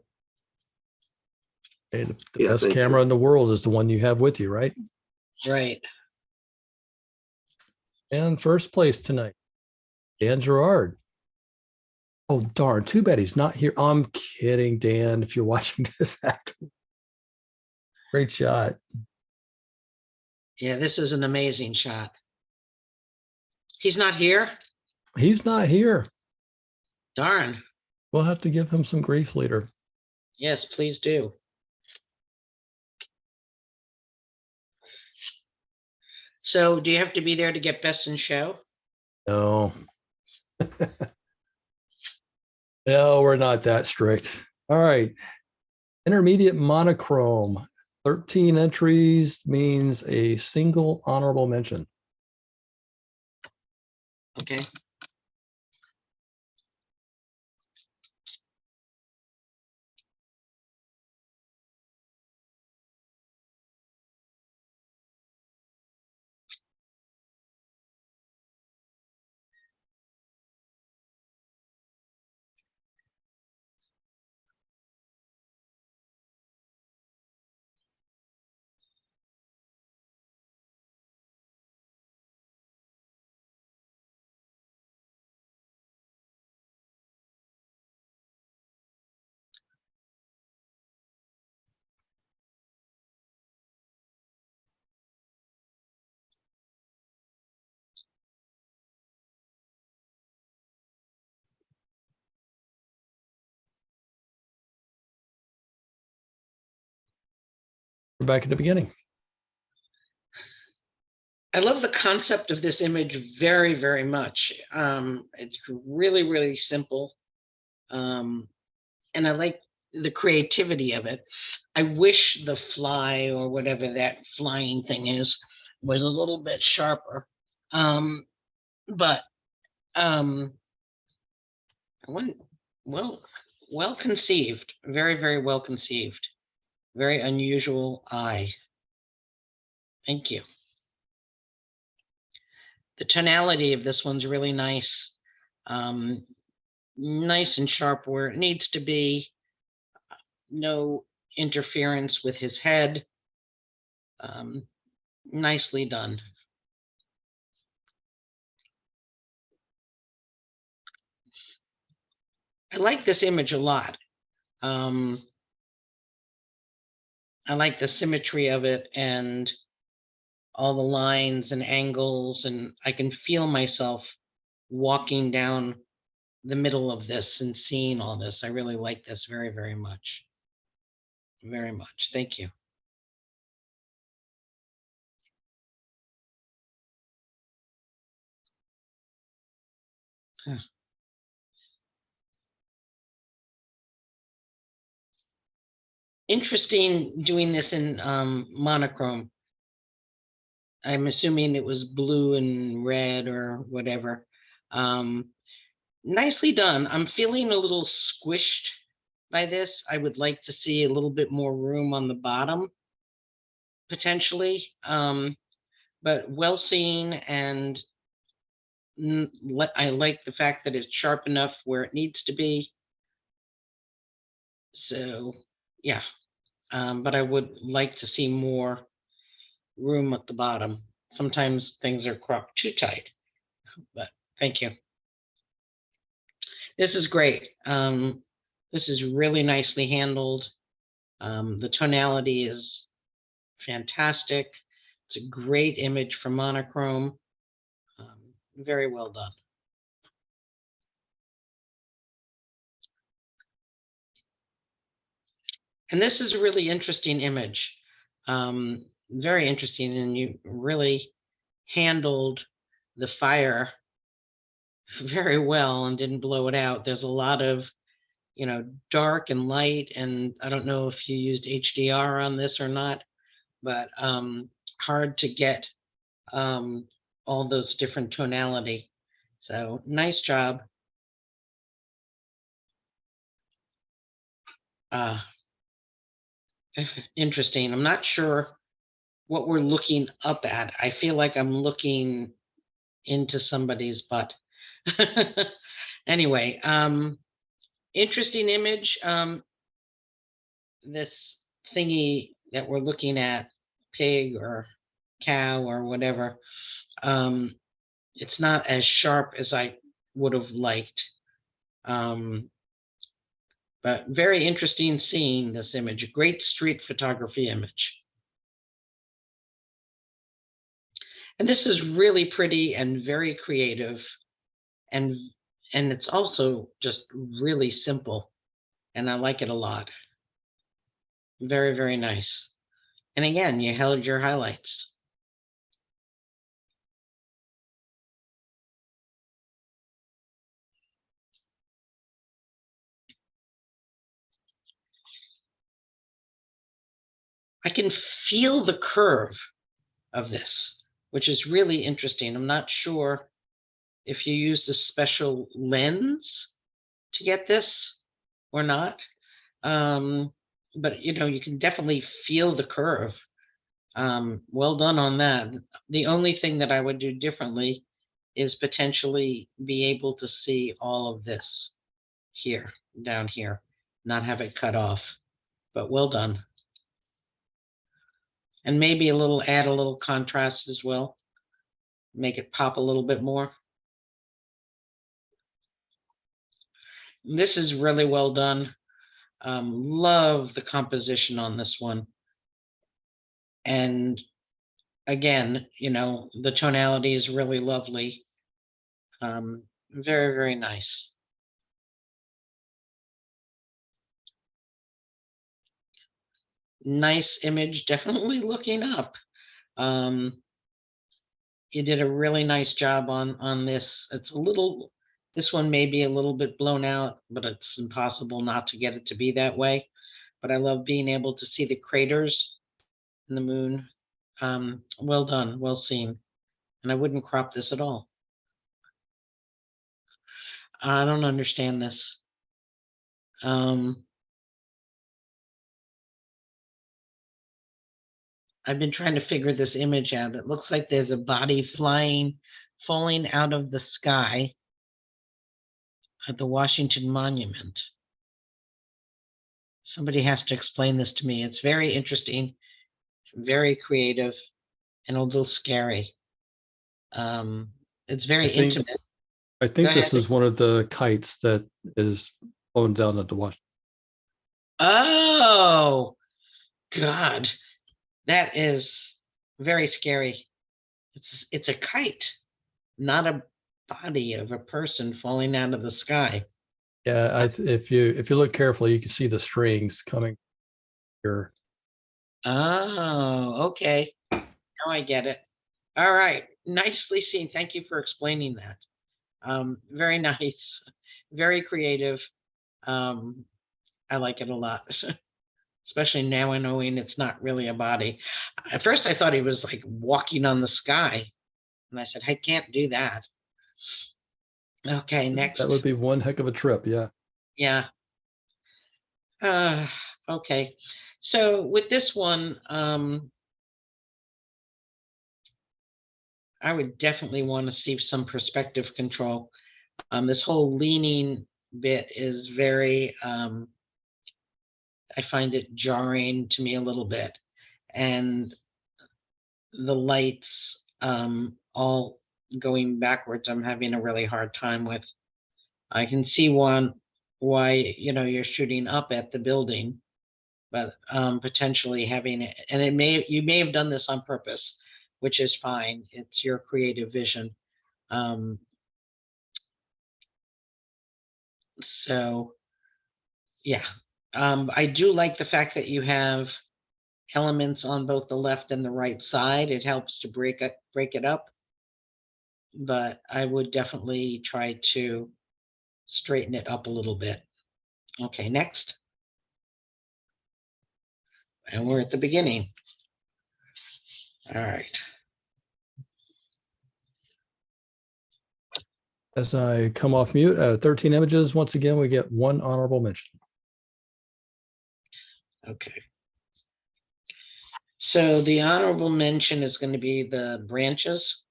Hey, the Yeah, best thank you. camera in the world is the one you have with you, right? Right. And first place tonight, Dan Gerard. Oh, darn. Too bad he's not here. I'm kidding, Dan, if you're watching this after. Great shot. Yeah, this is an amazing shot. He's not here? He's not here. Darn. We'll have to give him some grief later. Yes, please do. So do you have to be there to get best in show? No. No, we're not that strict. All right. Intermediate monochrome. 13 entries means a single honorable mention. Okay. We're back at the beginning. I love the concept of this image very, very much. It's really, really simple. And I like the creativity of it. I wish the fly or whatever that flying thing is was a little bit sharper. But well conceived, very, very well conceived, very unusual eye. Thank you. The tonality of this one's really nice. Nice and sharp where it needs to be. No interference with his head. Nicely done. I like this image a lot. I like the symmetry of it and all the lines and angles, and I can feel myself walking down the middle of this and seeing all this. I really like this very, very much. Very much. Thank you. Huh. Interesting doing this in monochrome. I'm assuming it was blue and red or whatever. Nicely done. I'm feeling a little squished by this. I would like to see a little bit more room on the bottom, potentially, but well seen, and I like the fact that it's sharp enough where it needs to be. So, yeah, but I would like to see more room at the bottom. Sometimes things are cropped too tight, but thank you. This is great. This is really nicely handled. The tonality is fantastic. It's a great image for monochrome. Very well done. And this is a really interesting image. Very interesting, and you really handled the fire very well and didn't blow it out. There's a lot of, dark and light, and I don't know if you used HDR on this or not, but hard to get all those different tonality. So nice job. Interesting. I'm not sure what we're looking up at. I feel like I'm looking into somebody's butt. Anyway, interesting image. This thingy that we're looking at, pig or cow or whatever, it's not as sharp as I would have liked. But very interesting seeing this image, a great street photography image. And this is really pretty and very creative, and it's also just really simple, and I like it a lot. Very, very nice. And again, you held your highlights. I can feel the curve of this, which is really interesting. I'm not sure if you used a special lens to get this or not. But you can definitely feel the curve. Well done on that. The only thing that I would do differently is potentially be able to see all of this here, down here, not have it cut off, but well done. And maybe add a little contrast as well. Make it pop a little bit more. This is really well done. Love the composition on this one. And again, the tonality is really lovely. Very, very nice. Nice image, definitely looking up. You did a really nice job on this. This one may be a little bit blown out, but it's impossible not to get it to be that way. But I love being able to see the craters in the moon. Well done, well seen. And I wouldn't crop this at all. I don't understand this. I've been trying to figure this image out. It looks like there's a body falling out of the sky at the Washington Monument. Somebody has to explain this to me. It's very interesting, very creative, and a little scary. It's very intimate. I think Go this ahead. is one of the kites that is flown down at the Washington. Oh, God. That is very scary. It's a kite, not a body of a person falling out of the sky. Yeah, if you look carefully, you can see the strings coming here. Oh, okay. Now I get it. All right. Nicely seen. Thank you for explaining that. Very nice. Very creative. I like it a lot. Especially now knowing it's not really a body. At first I thought he was like walking on the sky. And I said, I can't do that. Okay, next. That would be one heck of a trip, yeah. Yeah. Okay. So with this one, I would definitely want to see some perspective control. This whole leaning bit is very, I find it jarring to me a little bit. And the lights, all going backwards, I'm having a really hard time with. I can see why, you're shooting up at the building, but potentially having it, and you may have done this on purpose, which is fine. It's your creative vision. So, yeah, I do like the fact that you have elements on both the left and the right side. It helps to break it up. But I would definitely try to straighten it up a little bit. Okay, next. And we're at the beginning. All right. As I come off mute, 13 images. Once again, we get one honorable mention. Okay. So the honorable mention is going to be the branches.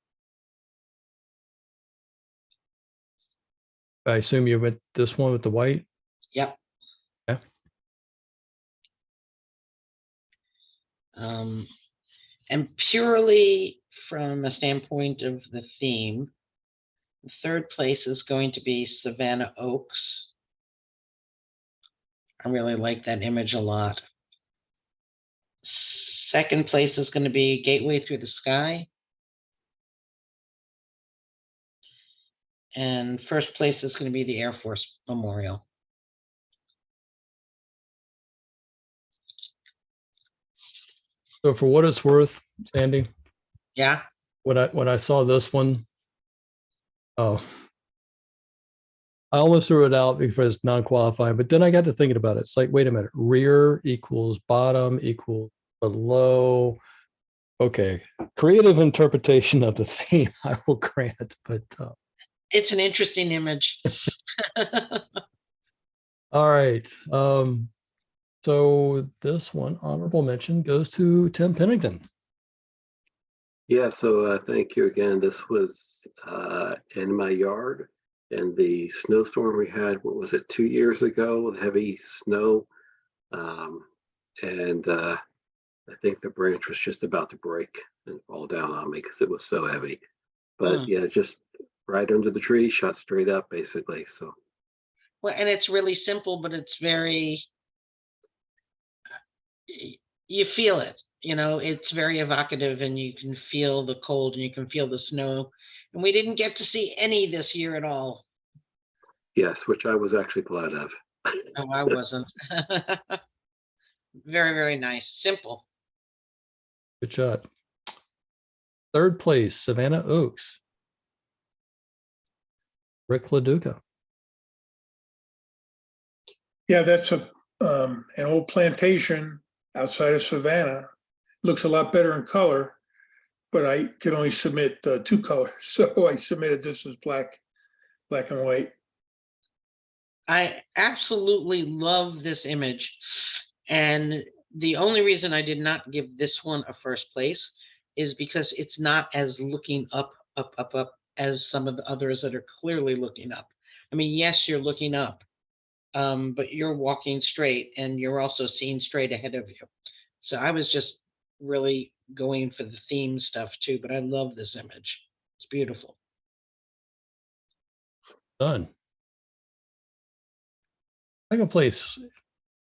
I assume you went this one with the white. Yep. Yeah. And purely from a standpoint of the theme, the third place is going to be Savannah Oaks. I really like that image a lot. Second place is going to be Gateway Through the Sky. And first place is going to be the Air Force Memorial. So for what it's worth, Sandy, Yeah. when I saw this one, oh, I almost threw it out because it's non-qualifying, but then I got to thinking about it. It's like, wait a minute, rear equals bottom equals below. Okay, creative interpretation of the theme, I will grant, but It's an interesting image. all right. So this one honorable mention goes to Tim Pennington. Yeah, so thank you again. This was in my yard, and the snowstorm we had, what was it, 2 years ago with heavy snow? And I think the branch was just about to break and fall down on me because it was so heavy. But yeah, just right under the tree, shot straight up, basically. So. Well, and it's really simple, but it's very, you feel it, it's very evocative, and you can feel the cold and you can feel the snow. And we didn't get to see any this year at all. Yes, which I was actually glad of. No, I wasn't. Very, very nice. Simple. Good shot. Third place, Savannah Oaks. Rick LaDuca. Yeah, that's an old plantation outside of Savannah. Looks a lot better in color, but I could only submit 2 colors. So I submitted this as black and white. I absolutely love this image. And the only reason I did not give this one a first place is because it's not as looking up as some of the others that are clearly looking up. I mean, yes, you're looking up, but you're walking straight and you're also seeing straight ahead of you. So I was just really going for the theme stuff too, but I love this image. It's beautiful. Done. Second place,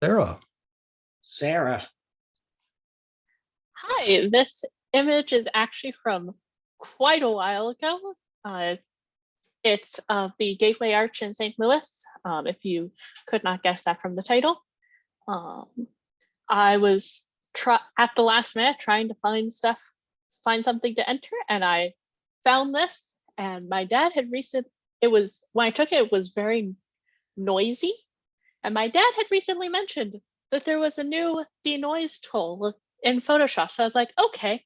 Sarah. Sarah. Hi, this image is actually from quite a while ago. It's the Gateway Arch in St. Louis, if you could not guess that from the title. I was at the last minute trying to find something to enter, and I found this. And my dad had when I took it, it was very noisy. And my dad had recently mentioned that there was a new denoise tool in Photoshop. So I was like, okay,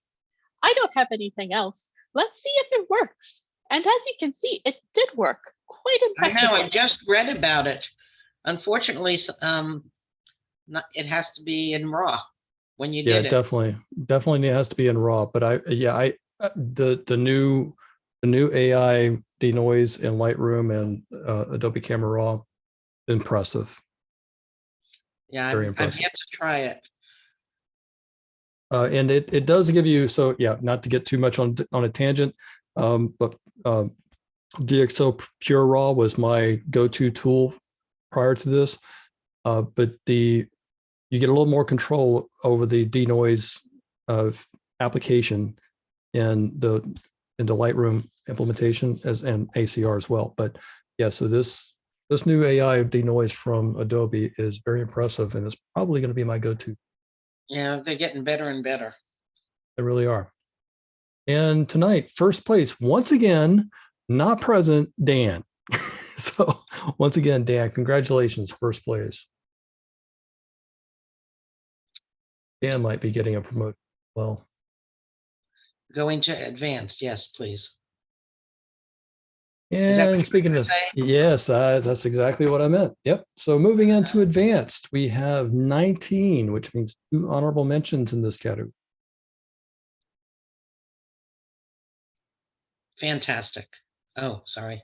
I don't have anything else. Let's see if it works. And as you can see, it did work quite impressively. I know, I just read about it. Unfortunately, it has to be in RAW when you did it. Definitely has to be in RAW. But The new AI denoise in Lightroom and Adobe Camera Raw, impressive. Yeah, Very I've impressive. yet to try it. And it does give you, so yeah, not to get too much on a tangent, but DxO Pure Raw was my go-to tool prior to this. But you get a little more control over the denoise application in the Lightroom implementation and ACR as well. But yeah, so this new AI denoise from Adobe is very impressive, and it's probably going to be my go-to. Yeah, they're getting better and better. They really are. And tonight, first place, once again, not present, Dan. So once again, Dan, congratulations, first place. Dan might be getting a promotion. Well, Going to advanced, yes, please. Is that what and you speaking were of, gonna say? yes, that's exactly what I meant. Yep. So moving into advanced, we have 19, which means 2 honorable mentions in this category. Fantastic. Oh, sorry.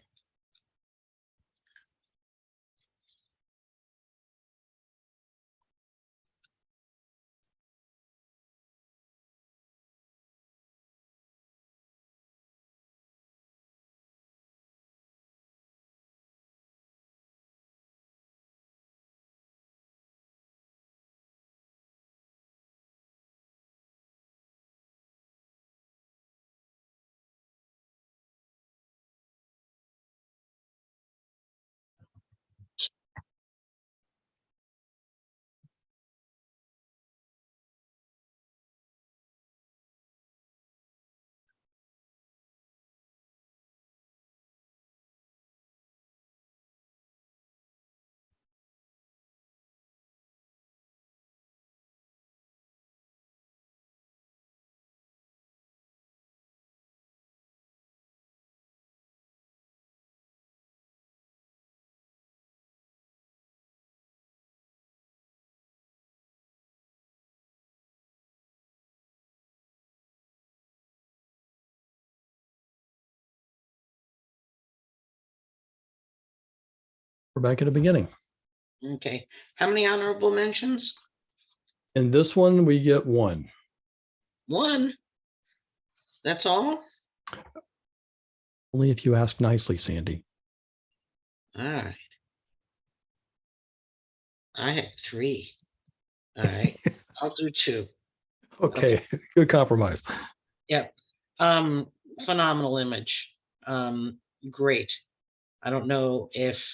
We're back at the beginning. Okay. How many honorable mentions? In this one, we get 1. One. That's all? Only if you ask nicely, Sandy. All right. I had 3. All right. I'll do 2. Okay, good compromise. Yep. Phenomenal image. Great. I don't know if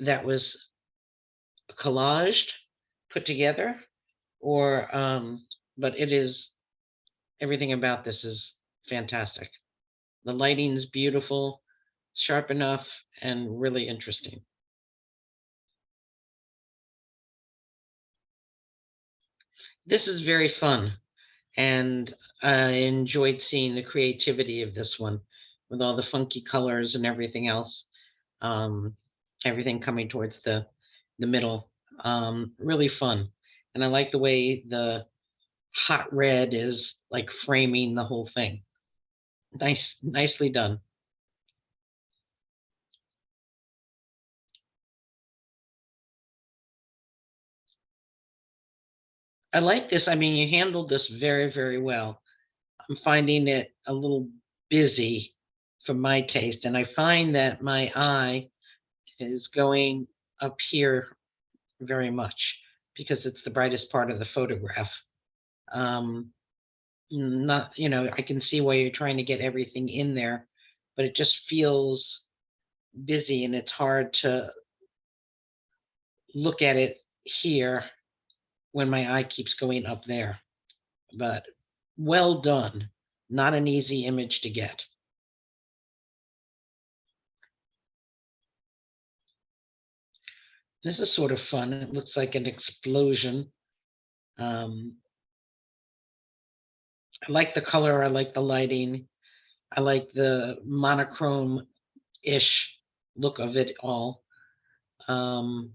that was collaged, put together, or but it is, everything about this is fantastic. The lighting is beautiful, sharp enough, and really interesting. This is very fun, and I enjoyed seeing the creativity of this one with all the funky colors and everything else. Everything coming towards the middle. Really fun. And I like the way the hot red is like framing the whole thing. Nicely done. I like this. I mean, you handled this very, very well. I'm finding it a little busy for my taste, and I find that my eye is going up here very much because it's the brightest part of the photograph. Not, I can see why you're trying to get everything in there, but it just feels busy and it's hard to look at it here when my eye keeps going up there. But well done. Not an easy image to get. This is sort of fun. It looks like an explosion. I like the color. I like the lighting. I like the monochrome-ish look of it all. All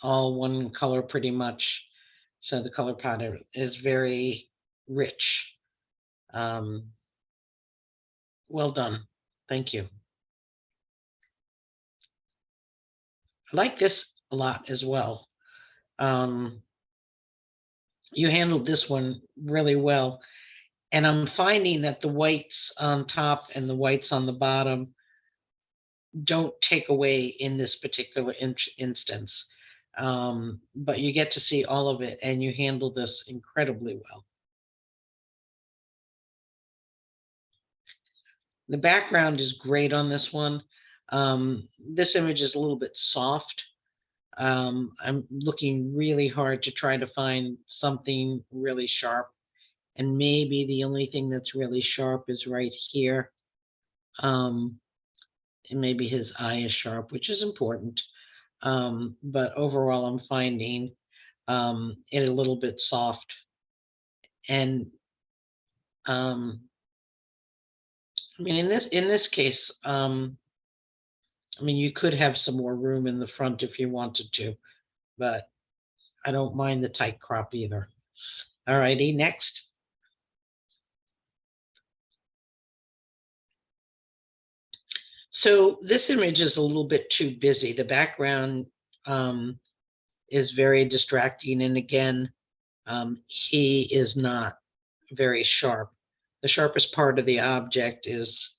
one color pretty much. So the color palette is very rich. Well done. Thank you. I like this a lot as well. You handled this one really well. And I'm finding that the whites on top and the whites on the bottom don't take away in this particular instance. But you get to see all of it, and you handle this incredibly well. The background is great on this one. This image is a little bit soft. I'm looking really hard to try to find something really sharp. And maybe the only thing that's really sharp is right here. And maybe his eye is sharp, which is important. But overall, I'm finding it a little bit soft. And I mean, in this case, I mean, you could have some more room in the front if you wanted to, but I don't mind the tight crop either. All righty, next. So this image is a little bit too busy. The background is very distracting. And again, he is not very sharp. The sharpest part of the object is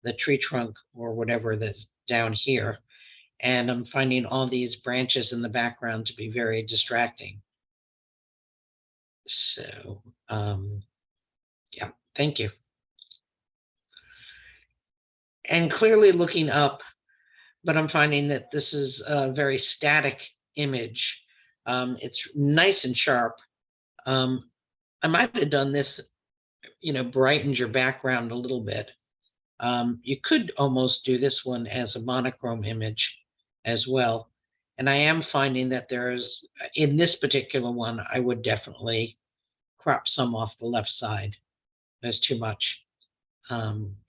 the tree trunk or whatever that's down here. And I'm finding all these branches in the background to be very distracting. So, yeah, thank you. And clearly looking up, but I'm finding that this is a very static image. It's nice and sharp. I might have done this, brightens your background a little bit. You could almost do this one as a monochrome image as well. And I am finding that there's, in this particular one, I would definitely crop some off the left side. There's too much.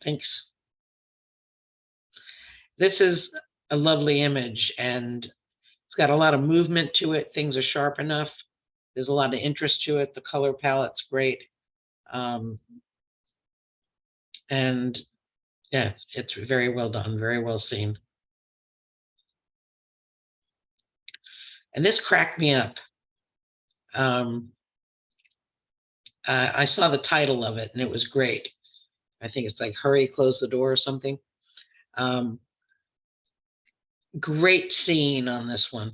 Thanks. This is a lovely image, and it's got a lot of movement to it. Things are sharp enough. There's a lot of interest to it. The color palette's great. And yeah, it's very well done, very well seen. And this cracked me up. I saw the title of it and it was great. I think it's like Hurry, Close the Door or something. Great scene on this one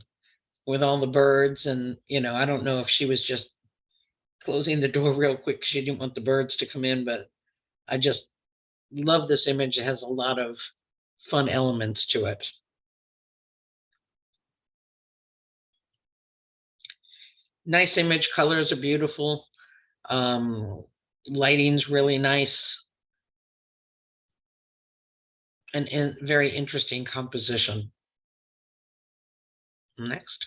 with all the birds. And, I don't know if she was just closing the door real quick. She didn't want the birds to come in, but I just love this image. It has a lot of fun elements to it. Nice image, colors are beautiful. Lighting's really nice. And very interesting composition. Next.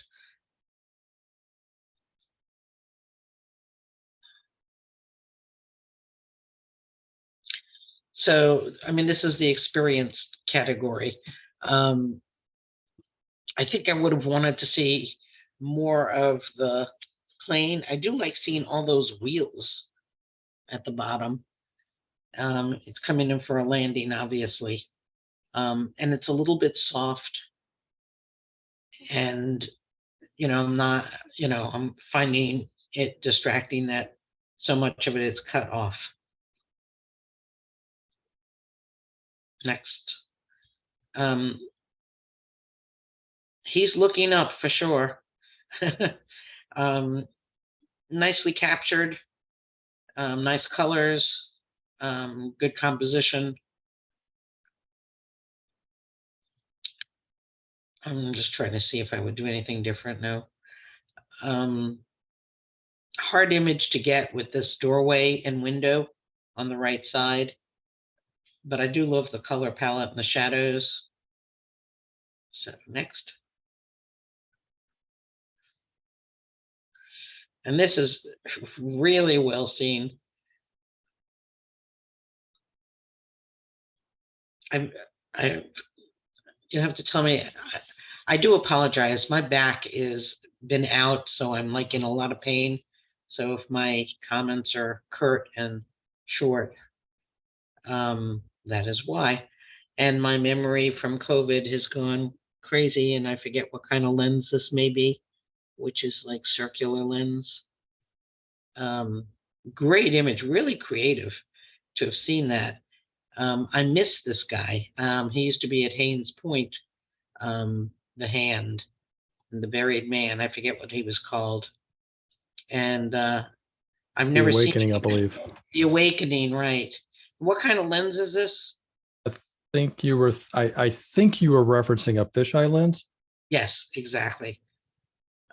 So, I mean, this is the experienced category. I think I would have wanted to see more of the plane. I do like seeing all those wheels at the bottom. It's coming in for a landing, obviously. And it's a little bit soft. And, I'm finding it distracting that so much of it is cut off. Next. He's looking up for sure. Nicely captured, nice colors, good composition. I'm just trying to see if I would do anything different now. Hard image to get with this doorway and window on the right side. But I do love the color palette and the shadows. So next. And this is really well seen. You have to tell me, I do apologize. My back is been out, so I'm like in a lot of pain. So if my comments are curt and short, that is why. And my memory from COVID has gone crazy, and I forget what kind of lens this may be, which is like circular lens. Great image, really creative to have seen that. I miss this guy. He used to be at Haynes Point, The Hand, and The Buried Man. I forget what he was called. And I've The never seen Awakening, I believe. The Awakening, right? What kind of lens is this? I think you were referencing a fisheye lens. Yes, exactly.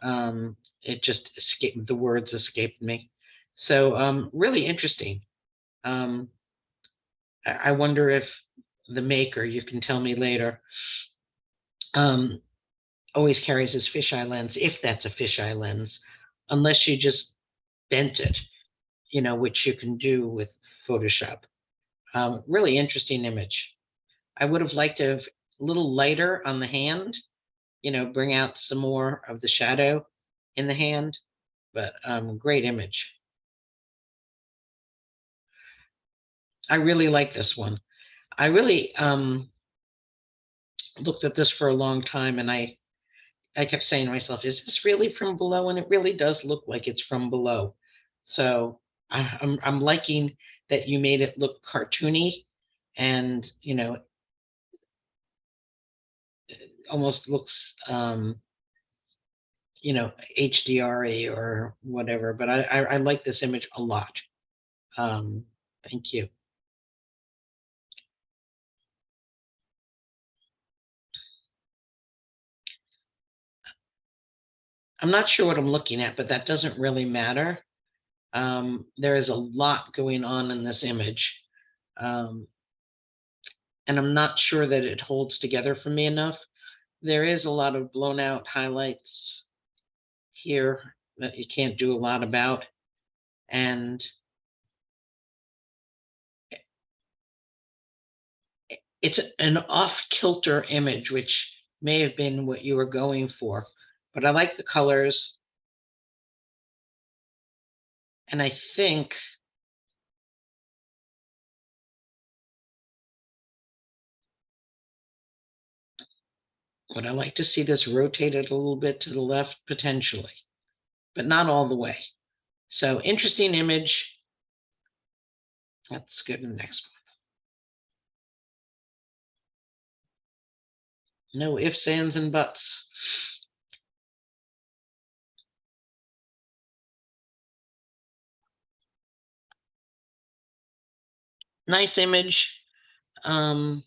It just escaped, the words escaped me. So really interesting. I wonder if the maker, you can tell me later, always carries his fisheye lens, if that's a fisheye lens, unless you just bent it, which you can do with Photoshop. Really interesting image. I would have liked to have a little lighter on the hand, bring out some more of the shadow in the hand, but great image. I really like this one. I really looked at this for a long time, and I kept saying to myself, is this really from below? And it really does look like it's from below. So I'm liking that you made it look cartoony, and almost looks HDR-y or whatever. But I like this image a lot. Thank you. I'm not sure what I'm looking at, but that doesn't really matter. There is a lot going on in this image. And I'm not sure that it holds together for me enough. There is a lot of blown out highlights here that you can't do a lot about. And it's an off-kilter image, which may have been what you were going for. But I like the colors. And I think would I like to see this rotated a little bit to the left, potentially, but not all the way. So interesting image. Let's go to the next one. No ifs, ands, and buts. Nice image. I'm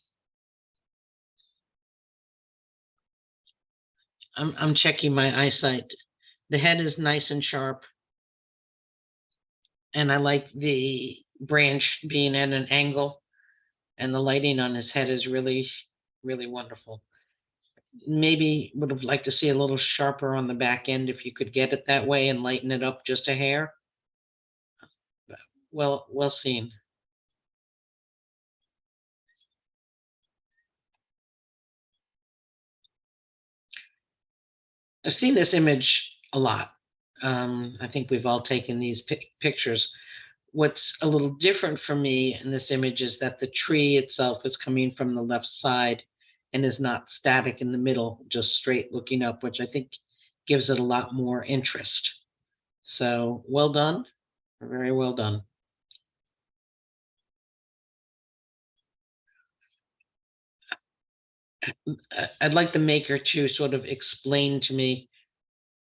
checking my eyesight. The head is nice and sharp. And I like the branch being at an angle, and the lighting on his head is really, really wonderful. Maybe would have liked to see a little sharper on the back end if you could get it that way and lighten it up just a hair. Well seen. I've seen this image a lot. I think we've all taken these pictures. What's a little different for me in this image is that the tree itself is coming from the left side and is not static in the middle, just straight looking up, which I think gives it a lot more interest. So well done, very well done. I'd like the maker to sort of explain to me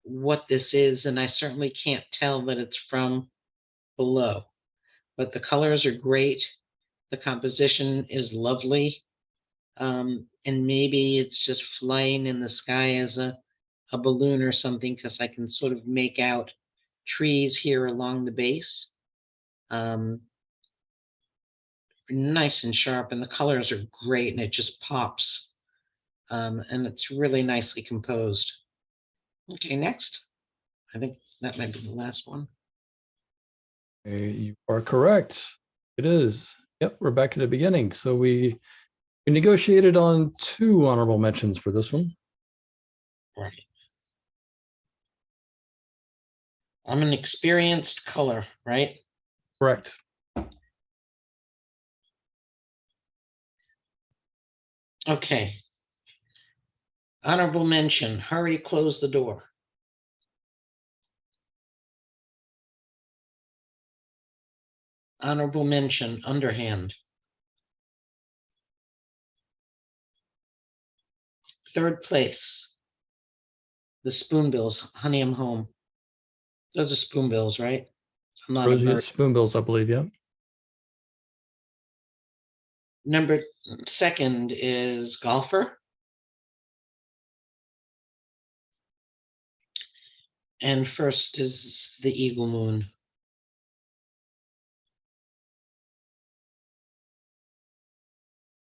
what this is, and I certainly can't tell that it's from below, but the colors are great. The composition is lovely. And maybe it's just flying in the sky as a balloon or something, because I can sort of make out trees here along the base. Nice and sharp, and the colors are great, and it just pops. And it's really nicely composed. Okay, next. I think that might be the last one. You are correct. It is. Yep, we're back at the beginning. So we negotiated on 2 honorable mentions for this one. Right. I'm an experienced color, right? Correct. Okay. Honorable mention, hurry, close the door. Honorable mention, underhand. Third place. The Spoonbills, Honey, I'm Home. Those are Spoonbills, right? I'm not a Roseate bird. Spoonbills, I believe, yeah. Number second is Golfer. And first is the Eagle Moon.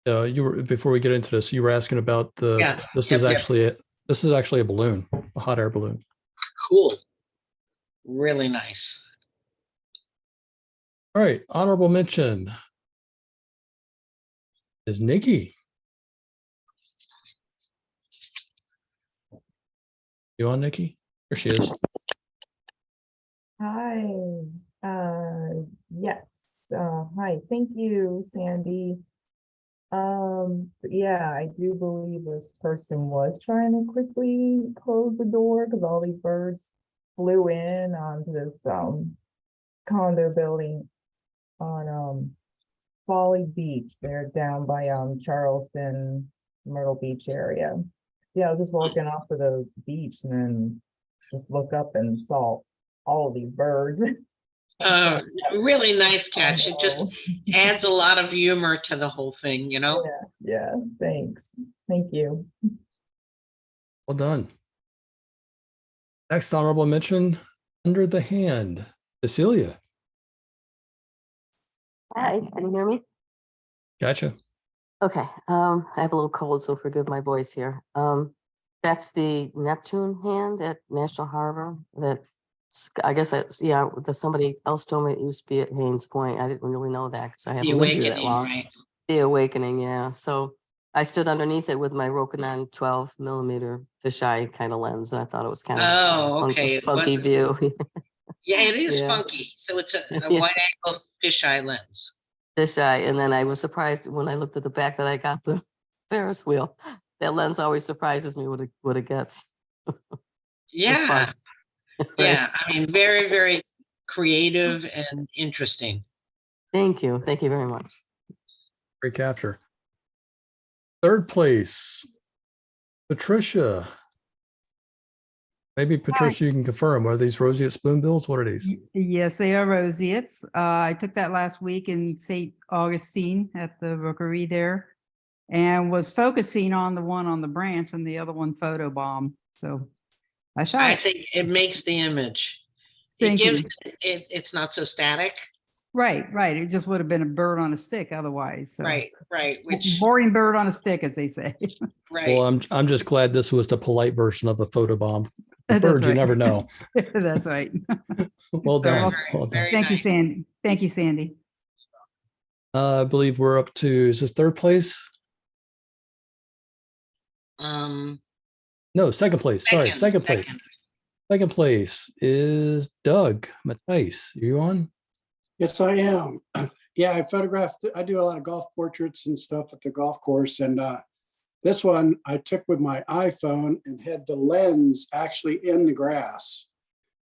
You were, before we get into this, you were asking about Yeah, this yep, is yep. actually a balloon, a hot air balloon. Cool. Really nice. All right, honorable mention is Nikki. You on, Nikki? There she is. Hi, yes, hi, thank you, Sandy. Yeah, I do believe this person was trying to quickly close the door because all these birds flew in onto this, condo building on, Folly Beach. They're down by, Charleston, Myrtle Beach area. Yeah, I was just walking off to the beach and then just look up and saw all of these birds. Really nice catch. It just know. adds a lot of humor to the whole thing, you know? Yeah, thanks. Thank you. Well done. Next honorable mention, under the hand, Cecilia. Hi, can you hear me? Gotcha. Okay, I have a little cold, so forgive my voice here. That's the Neptune hand at National Harbor. I guess yeah, somebody else told me it used to be at Haynes Point. I didn't really know that because I The haven't lived here that Awakening, long. right? The Awakening, yeah. So I stood underneath it with my Rokinon 12mm fisheye kind of lens, and I thought it was kind of Oh, okay. a It funky wasn't- view. Yeah, it is Yeah. funky. So it's a Yeah. wide angle fisheye lens. Fisheye, and then I was surprised when I looked at the back that I got the Ferris wheel. That lens always surprises me what it gets. Yeah, fun. yeah. I mean, very, very creative and interesting. Thank you. Thank you very much. Great capture. Third place, Patricia. Maybe Patricia, you can confirm, are these roseate spoonbills? What are these? Yes, they are roseates. I took that last week in St. Augustine at the rookery there and was focusing on the one on the branch and the other one photobomb. So I shot I it. think it makes the image. It Thank gives you. it's not so static. Right, right. It just would have been a bird on a stick otherwise. So. Right, right. Which Boring bird on a stick, as they say. right. Well, I'm just glad this was the polite version of a photobomb. The That's birds, you right. never know. That's right. Well So, done. Very, Well done. very Thank you, nice. Sandy. Thank you, Sandy. I believe we're up to, is this third place? No, second place. Sorry, second place. Second place is Doug Mattice. You on? Yes, I am. Yeah, I do a lot of golf portraits and stuff at the golf course. And this one I took with my iPhone and had the lens actually in the grass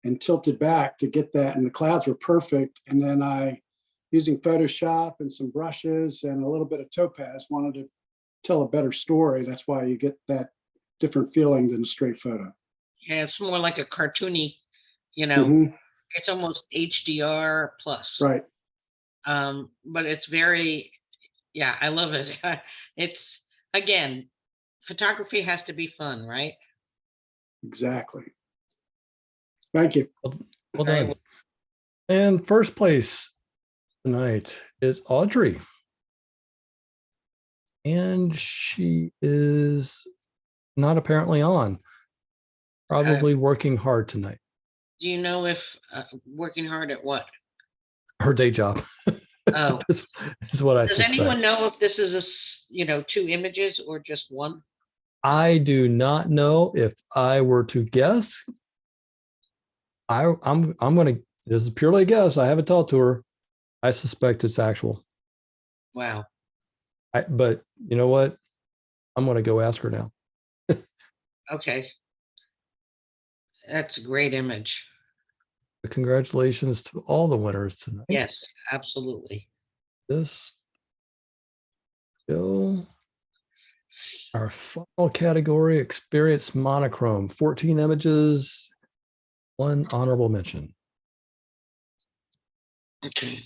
and tilted back to get that. And the clouds were perfect. And then using Photoshop and some brushes and a little bit of topaz, wanted to tell a better story. That's why you get that different feeling than a straight photo. Yeah, it's more like a cartoony, you know, Mhm. it's almost HDR plus. Right. But it's very, yeah, I love it. It's, again, photography has to be fun, right? Exactly. Thank you. Well done. And first place tonight is Audrey. And she is not apparently on. Probably working hard tonight. Do you know if working hard at what? Her day job. Oh, is what I does suspect. anyone know if this is two images or just one? I do not know. If I were to guess, I'm gonna, this is purely a guess. I haven't talked to her. I suspect it's actual. Wow. But you know what? I'm gonna go ask her now. Okay. That's a great image. Congratulations to all the winners tonight. Yes, absolutely. This go. Our final category, experience monochrome, 14 images, 1 honorable mention. Okay.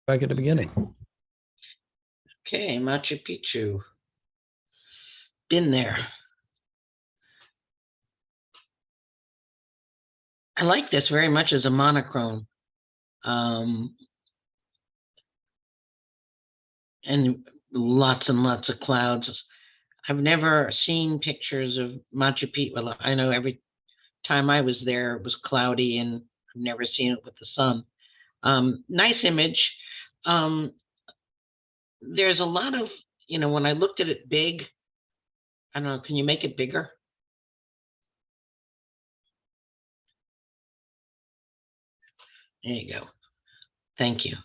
Back at the beginning. Okay, Machu Picchu. Been there. I like this very much as a monochrome. And lots of clouds. I've never seen pictures of Machu Picchu. Well, I know every time I was there, it was cloudy and I've never seen it with the sun. Nice image. There's a lot of, when I looked at it big, I don't know, can you make it bigger? There you go. Thank you.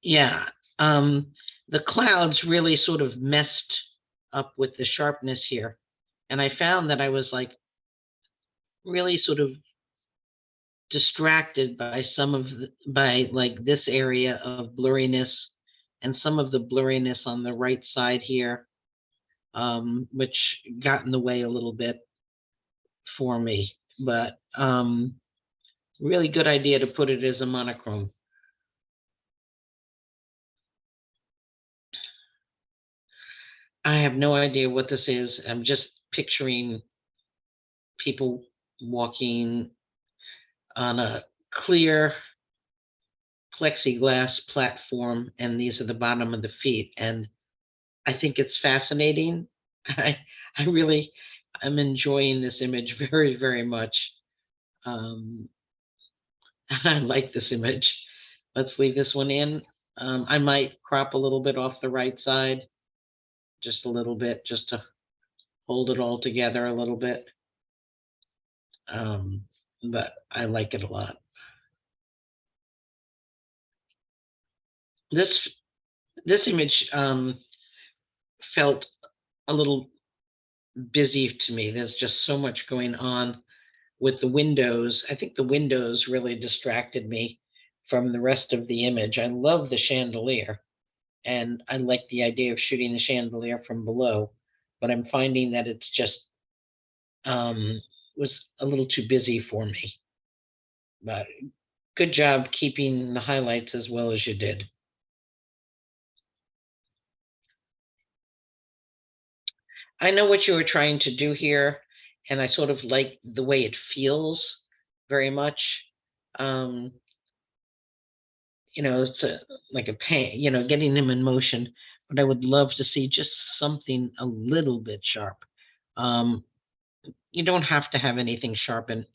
Yeah. The clouds really sort of messed up with the sharpness here. And I found that I was like really sort of distracted by by like this area of blurriness and some of the blurriness on the right side here, which got in the way a little bit for me. But really good idea to put it as a monochrome. I have no idea what this is. I'm just picturing people walking on a clear plexiglass platform, and these are the bottom of the feet. And I think it's fascinating. I I'm enjoying this image very, very much. I like this image. Let's leave this one in. I might crop a little bit off the right side, just a little bit, just to hold it all together a little bit. But I like it a lot. This image felt a little busy to me. There's just so much going on with the windows. I think the windows really distracted me from the rest of the image. I love the chandelier, and I like the idea of shooting the chandelier from below, but I'm finding that it's just was a little too busy for me. But good job keeping the highlights as well as you did. I know what you were trying to do here, and I sort of like the way it feels very much. It's like a pain, getting them in motion, but I would love to see just something a little bit sharp. You don't have to have anything sharp in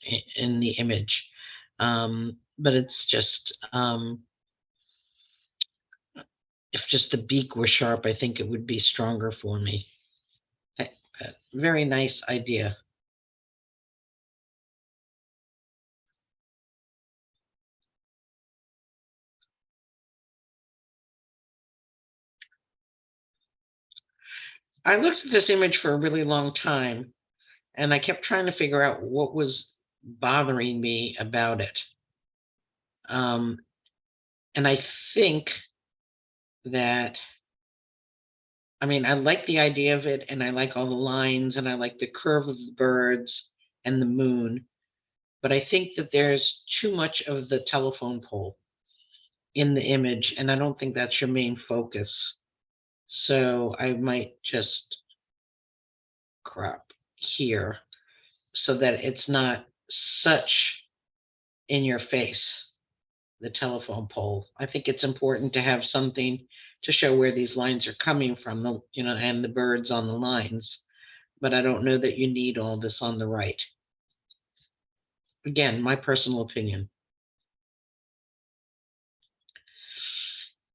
the image, but it's just, if just the beak were sharp, I think it would be stronger for me. Very nice idea. I looked at this image for a really long time, and I kept trying to figure out what was bothering me about it. And I think that, I mean, I like the idea of it, and I like all the lines, and I like the curve of the birds and the moon. But I think that there's too much of the telephone pole in the image, and I don't think that's your main focus. So I might just crop here so that it's not such in your face, the telephone pole. I think it's important to have something to show where these lines are coming from, and the birds on the lines. But I don't know that you need all this on the right. Again, my personal opinion.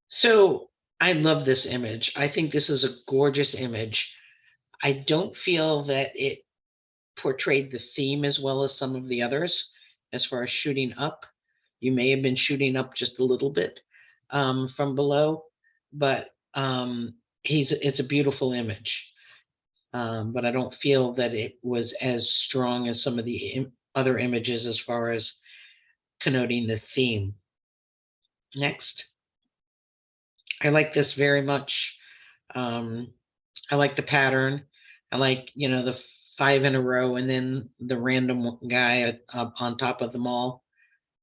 So I love this image. I think this is a gorgeous image. I don't feel that it portrayed the theme as well as some of the others as far as shooting up. You may have been shooting up just a little bit from below, but it's a beautiful image. But I don't feel that it was as strong as some of the other images as far as connoting the theme. Next. I like this very much. I like the pattern. I like, the 5 in a row and then the random guy up on top of them all.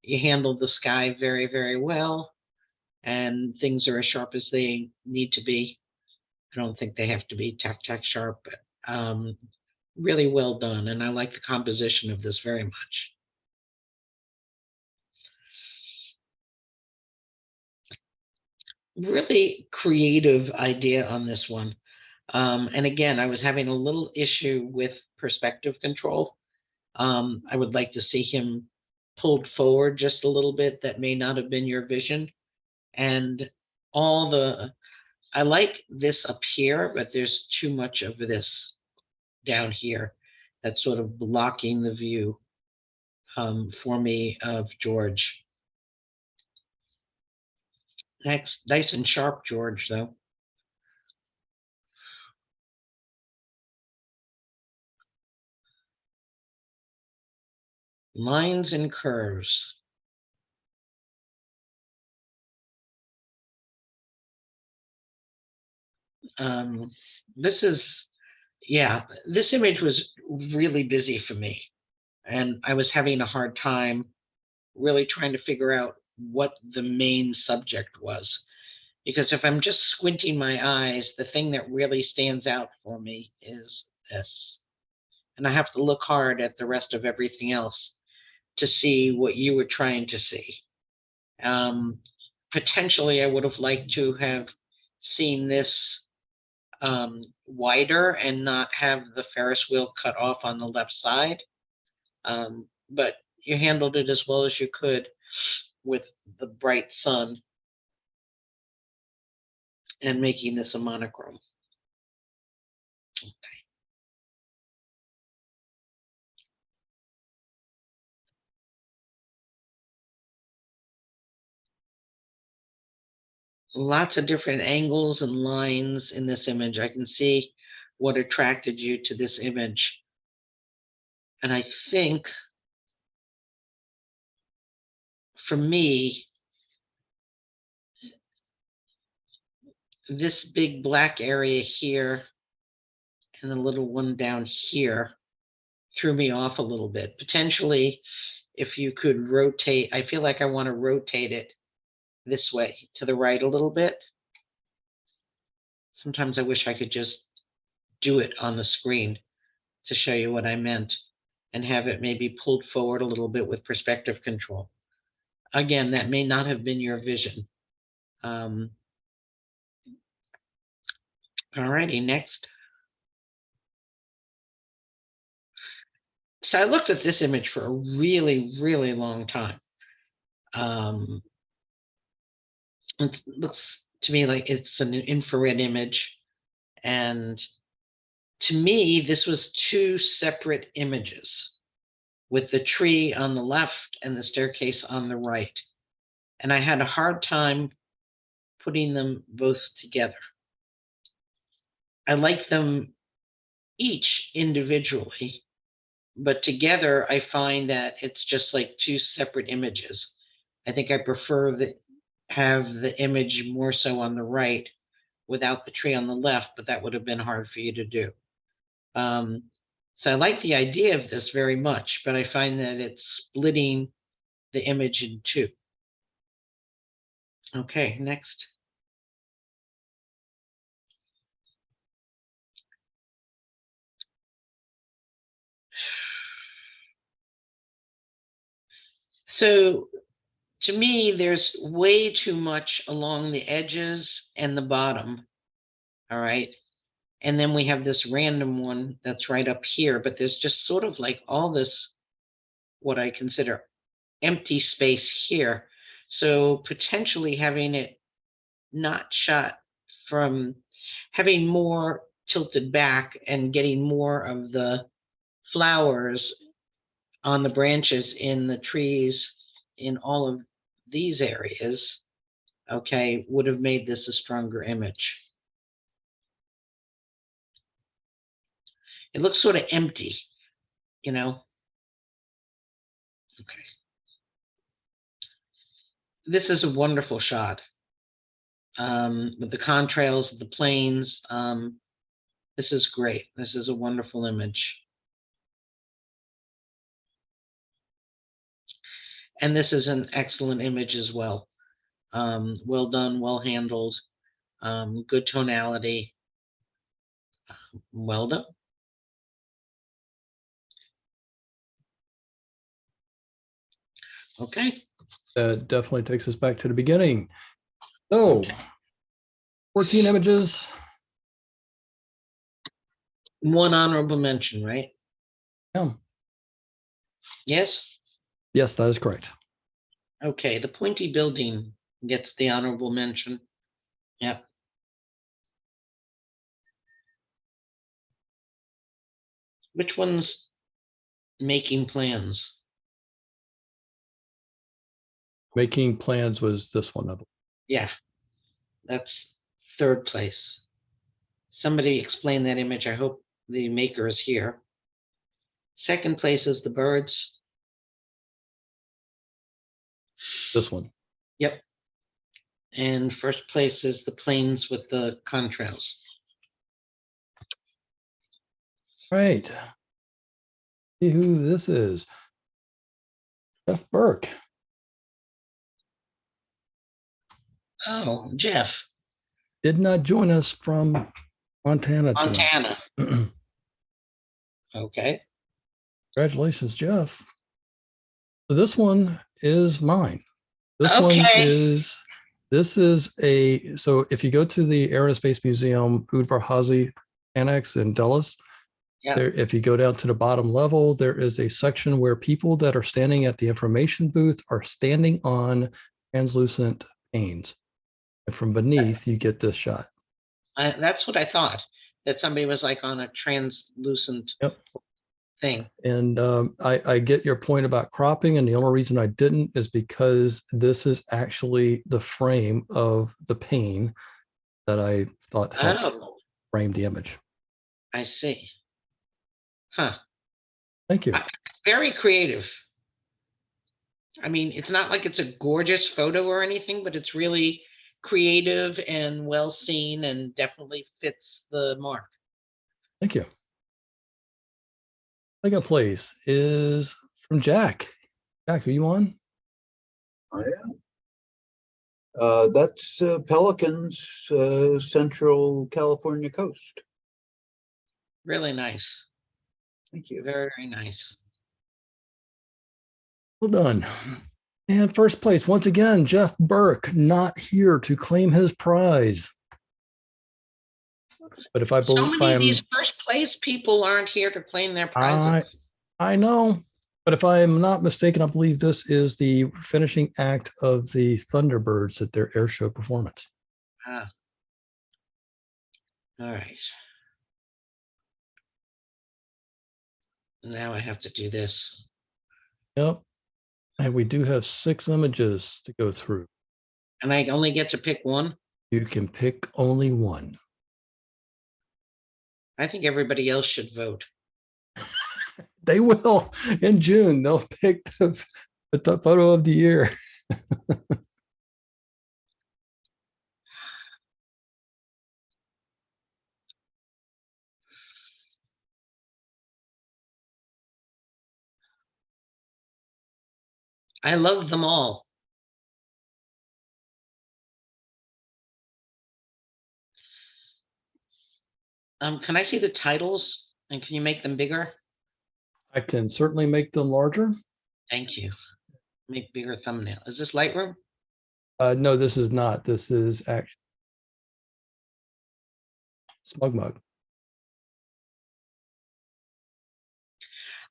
You handled the sky very, very well, and things are as sharp as they need to be. I don't think they have to be tack sharp, but really well done. And I like the composition of this very much. Really creative idea on this one. And again, I was having a little issue with perspective control. I would like to see him pulled forward just a little bit. That may not have been your vision. And I like this up here, but there's too much of this down here that's sort of blocking the view for me of George. Next, nice and sharp George, though. Lines and curves. This image was really busy for me, and I was having a hard time really trying to figure out what the main subject was. Because if I'm just squinting my eyes, the thing that really stands out for me is this. And I have to look hard at the rest of everything else to see what you were trying to see. Potentially, I would have liked to have seen this wider and not have the Ferris wheel cut off on the left side. But you handled it as well as you could with the bright sun and making this a monochrome. Okay. Lots of different angles and lines in this image. I can see what attracted you to this image. And I think for me, this big black area here and the little one down here threw me off a little bit. Potentially, if you could rotate, I feel like I want to rotate it this way to the right a little bit. Sometimes I wish I could just do it on the screen to show you what I meant and have it maybe pulled forward a little bit with perspective control. Again, that may not have been your vision. All righty, next. So I looked at this image for a really, really long time. It looks to me like it's an infrared image. And to me, this was 2 separate images with the tree on the left and the staircase on the right. And I had a hard time putting them both together. I like them each individually, but together I find that it's just like 2 separate images. I think I prefer have the image more so on the right without the tree on the left, but that would have been hard for you to do. So I like the idea of this very much, but I find that it's splitting the image in two. Okay, next. So to me, there's way too much along the edges and the bottom. All right. And then we have this random one that's right up here, but there's just sort of like all this, what I consider empty space here. So potentially having it not shot from having more tilted back and getting more of the flowers on the branches in the trees in all of these areas, okay, would have made this a stronger image. It looks sort of empty, you know? Okay. This is a wonderful shot. With the contrails of the plains. This is great. This is a wonderful image. And this is an excellent image as well. Well done, well handled, good tonality. Well done. Okay. That definitely takes us back to the beginning. So, 14 images. One honorable mention, right? Yeah. Yes? Yes, that is correct. Okay, the pointy building gets the honorable mention. Yep. Which one's making plans? Making plans was this one of them. Yeah, that's third place. Somebody explain that image. I hope the maker is here. Second place is the birds. This one. Yep. And first place is the plains with the contrails. Right. See who this is. Jeff Burke. Oh, Jeff. Did not join us from Montana tonight. Montana. Okay. Congratulations, Jeff. So this one is mine. This one Okay. this is a, so if you go to the Air and Space Museum Udvar-Hazy Annex in Dulles, Yeah. there, if you go down to the bottom level, there is a section where people that are standing at the information booth are standing on translucent panes. And from beneath, you get this shot. That's what I thought, that somebody was like on a translucent Yep. thing. And I get your point about cropping, and the only reason I didn't is because this is actually the frame of the pane that I thought helped frame the image. I see. Huh. Thank you. Very creative. I mean, it's not like it's a gorgeous photo or anything, but it's really creative and well seen and definitely fits the mark. Thank you. Second place is from Jack. Jack, are you on? I am. That's Pelicans, Central California coast. Really nice. Thank you. Very, very nice. Well done. And first place, once again, Jeff Burke, not here to claim his prize. But if I So believe many of these first place people aren't here to claim their prizes. I know, but if I'm not mistaken, I believe this is the finishing act of the Thunderbirds at their air show performance. Ah. All right. Now I have to do this. Yep. And we do have 6 images to go through. And I only get to pick one? You can pick only one. I think everybody else should vote. They will in June. They'll pick the photo of the year. I love them all. Can I see the titles and can you make them bigger? I can certainly make them larger. Thank you. Make bigger thumbnail. Is this Lightroom? No, this is not. This is actually SmugMug.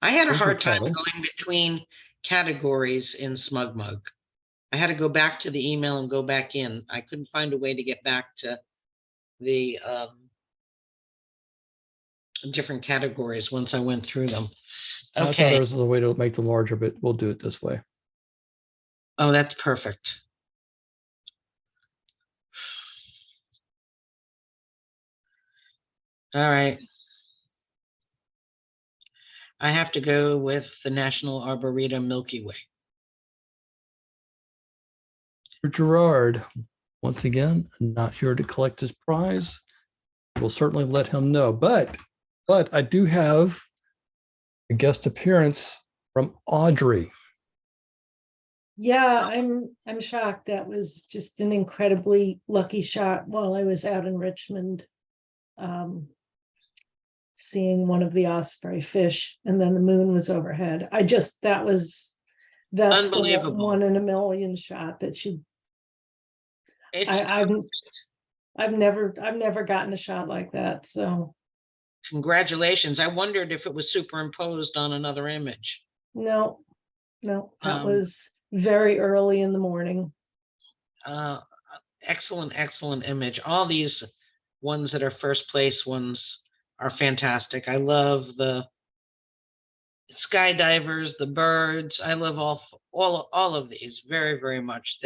I had a Those are hard time titles. going between categories in SmugMug. I had to go back to the email and go back in. I couldn't find a way to get back to the different categories once I went through them. I thought Okay. there was a way to make them larger, but we'll do it this way. Oh, that's perfect. All right. I have to go with the National Arboretum Milky Way. Gerard, once again, not here to collect his prize. We'll certainly let him know, but I do have a guest appearance from Audrey. Yeah, I'm shocked. That was just an incredibly lucky shot while I was out in Richmond. Seeing one of the osprey fish, and then the moon was overhead. That's the Unbelievable. 1 in a million shot that you. It's I've never gotten a shot like that. So congratulations. I wondered if it was superimposed on another image. no, that was very early in the morning. Excellent image. All these ones that are first place ones are fantastic. I love the skydivers, the birds. I love all of these very much.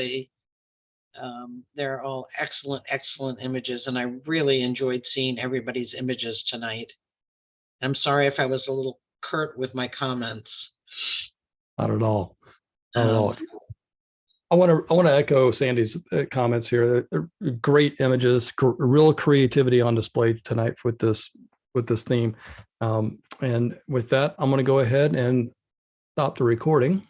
They're all excellent images, and I really enjoyed seeing everybody's images tonight. I'm sorry if I was a little curt with my comments. Not at all. Not at all. I want to echo Sandy's comments here. They're great images, real creativity on display tonight with this theme. And with that, I'm going to go ahead and stop the recording.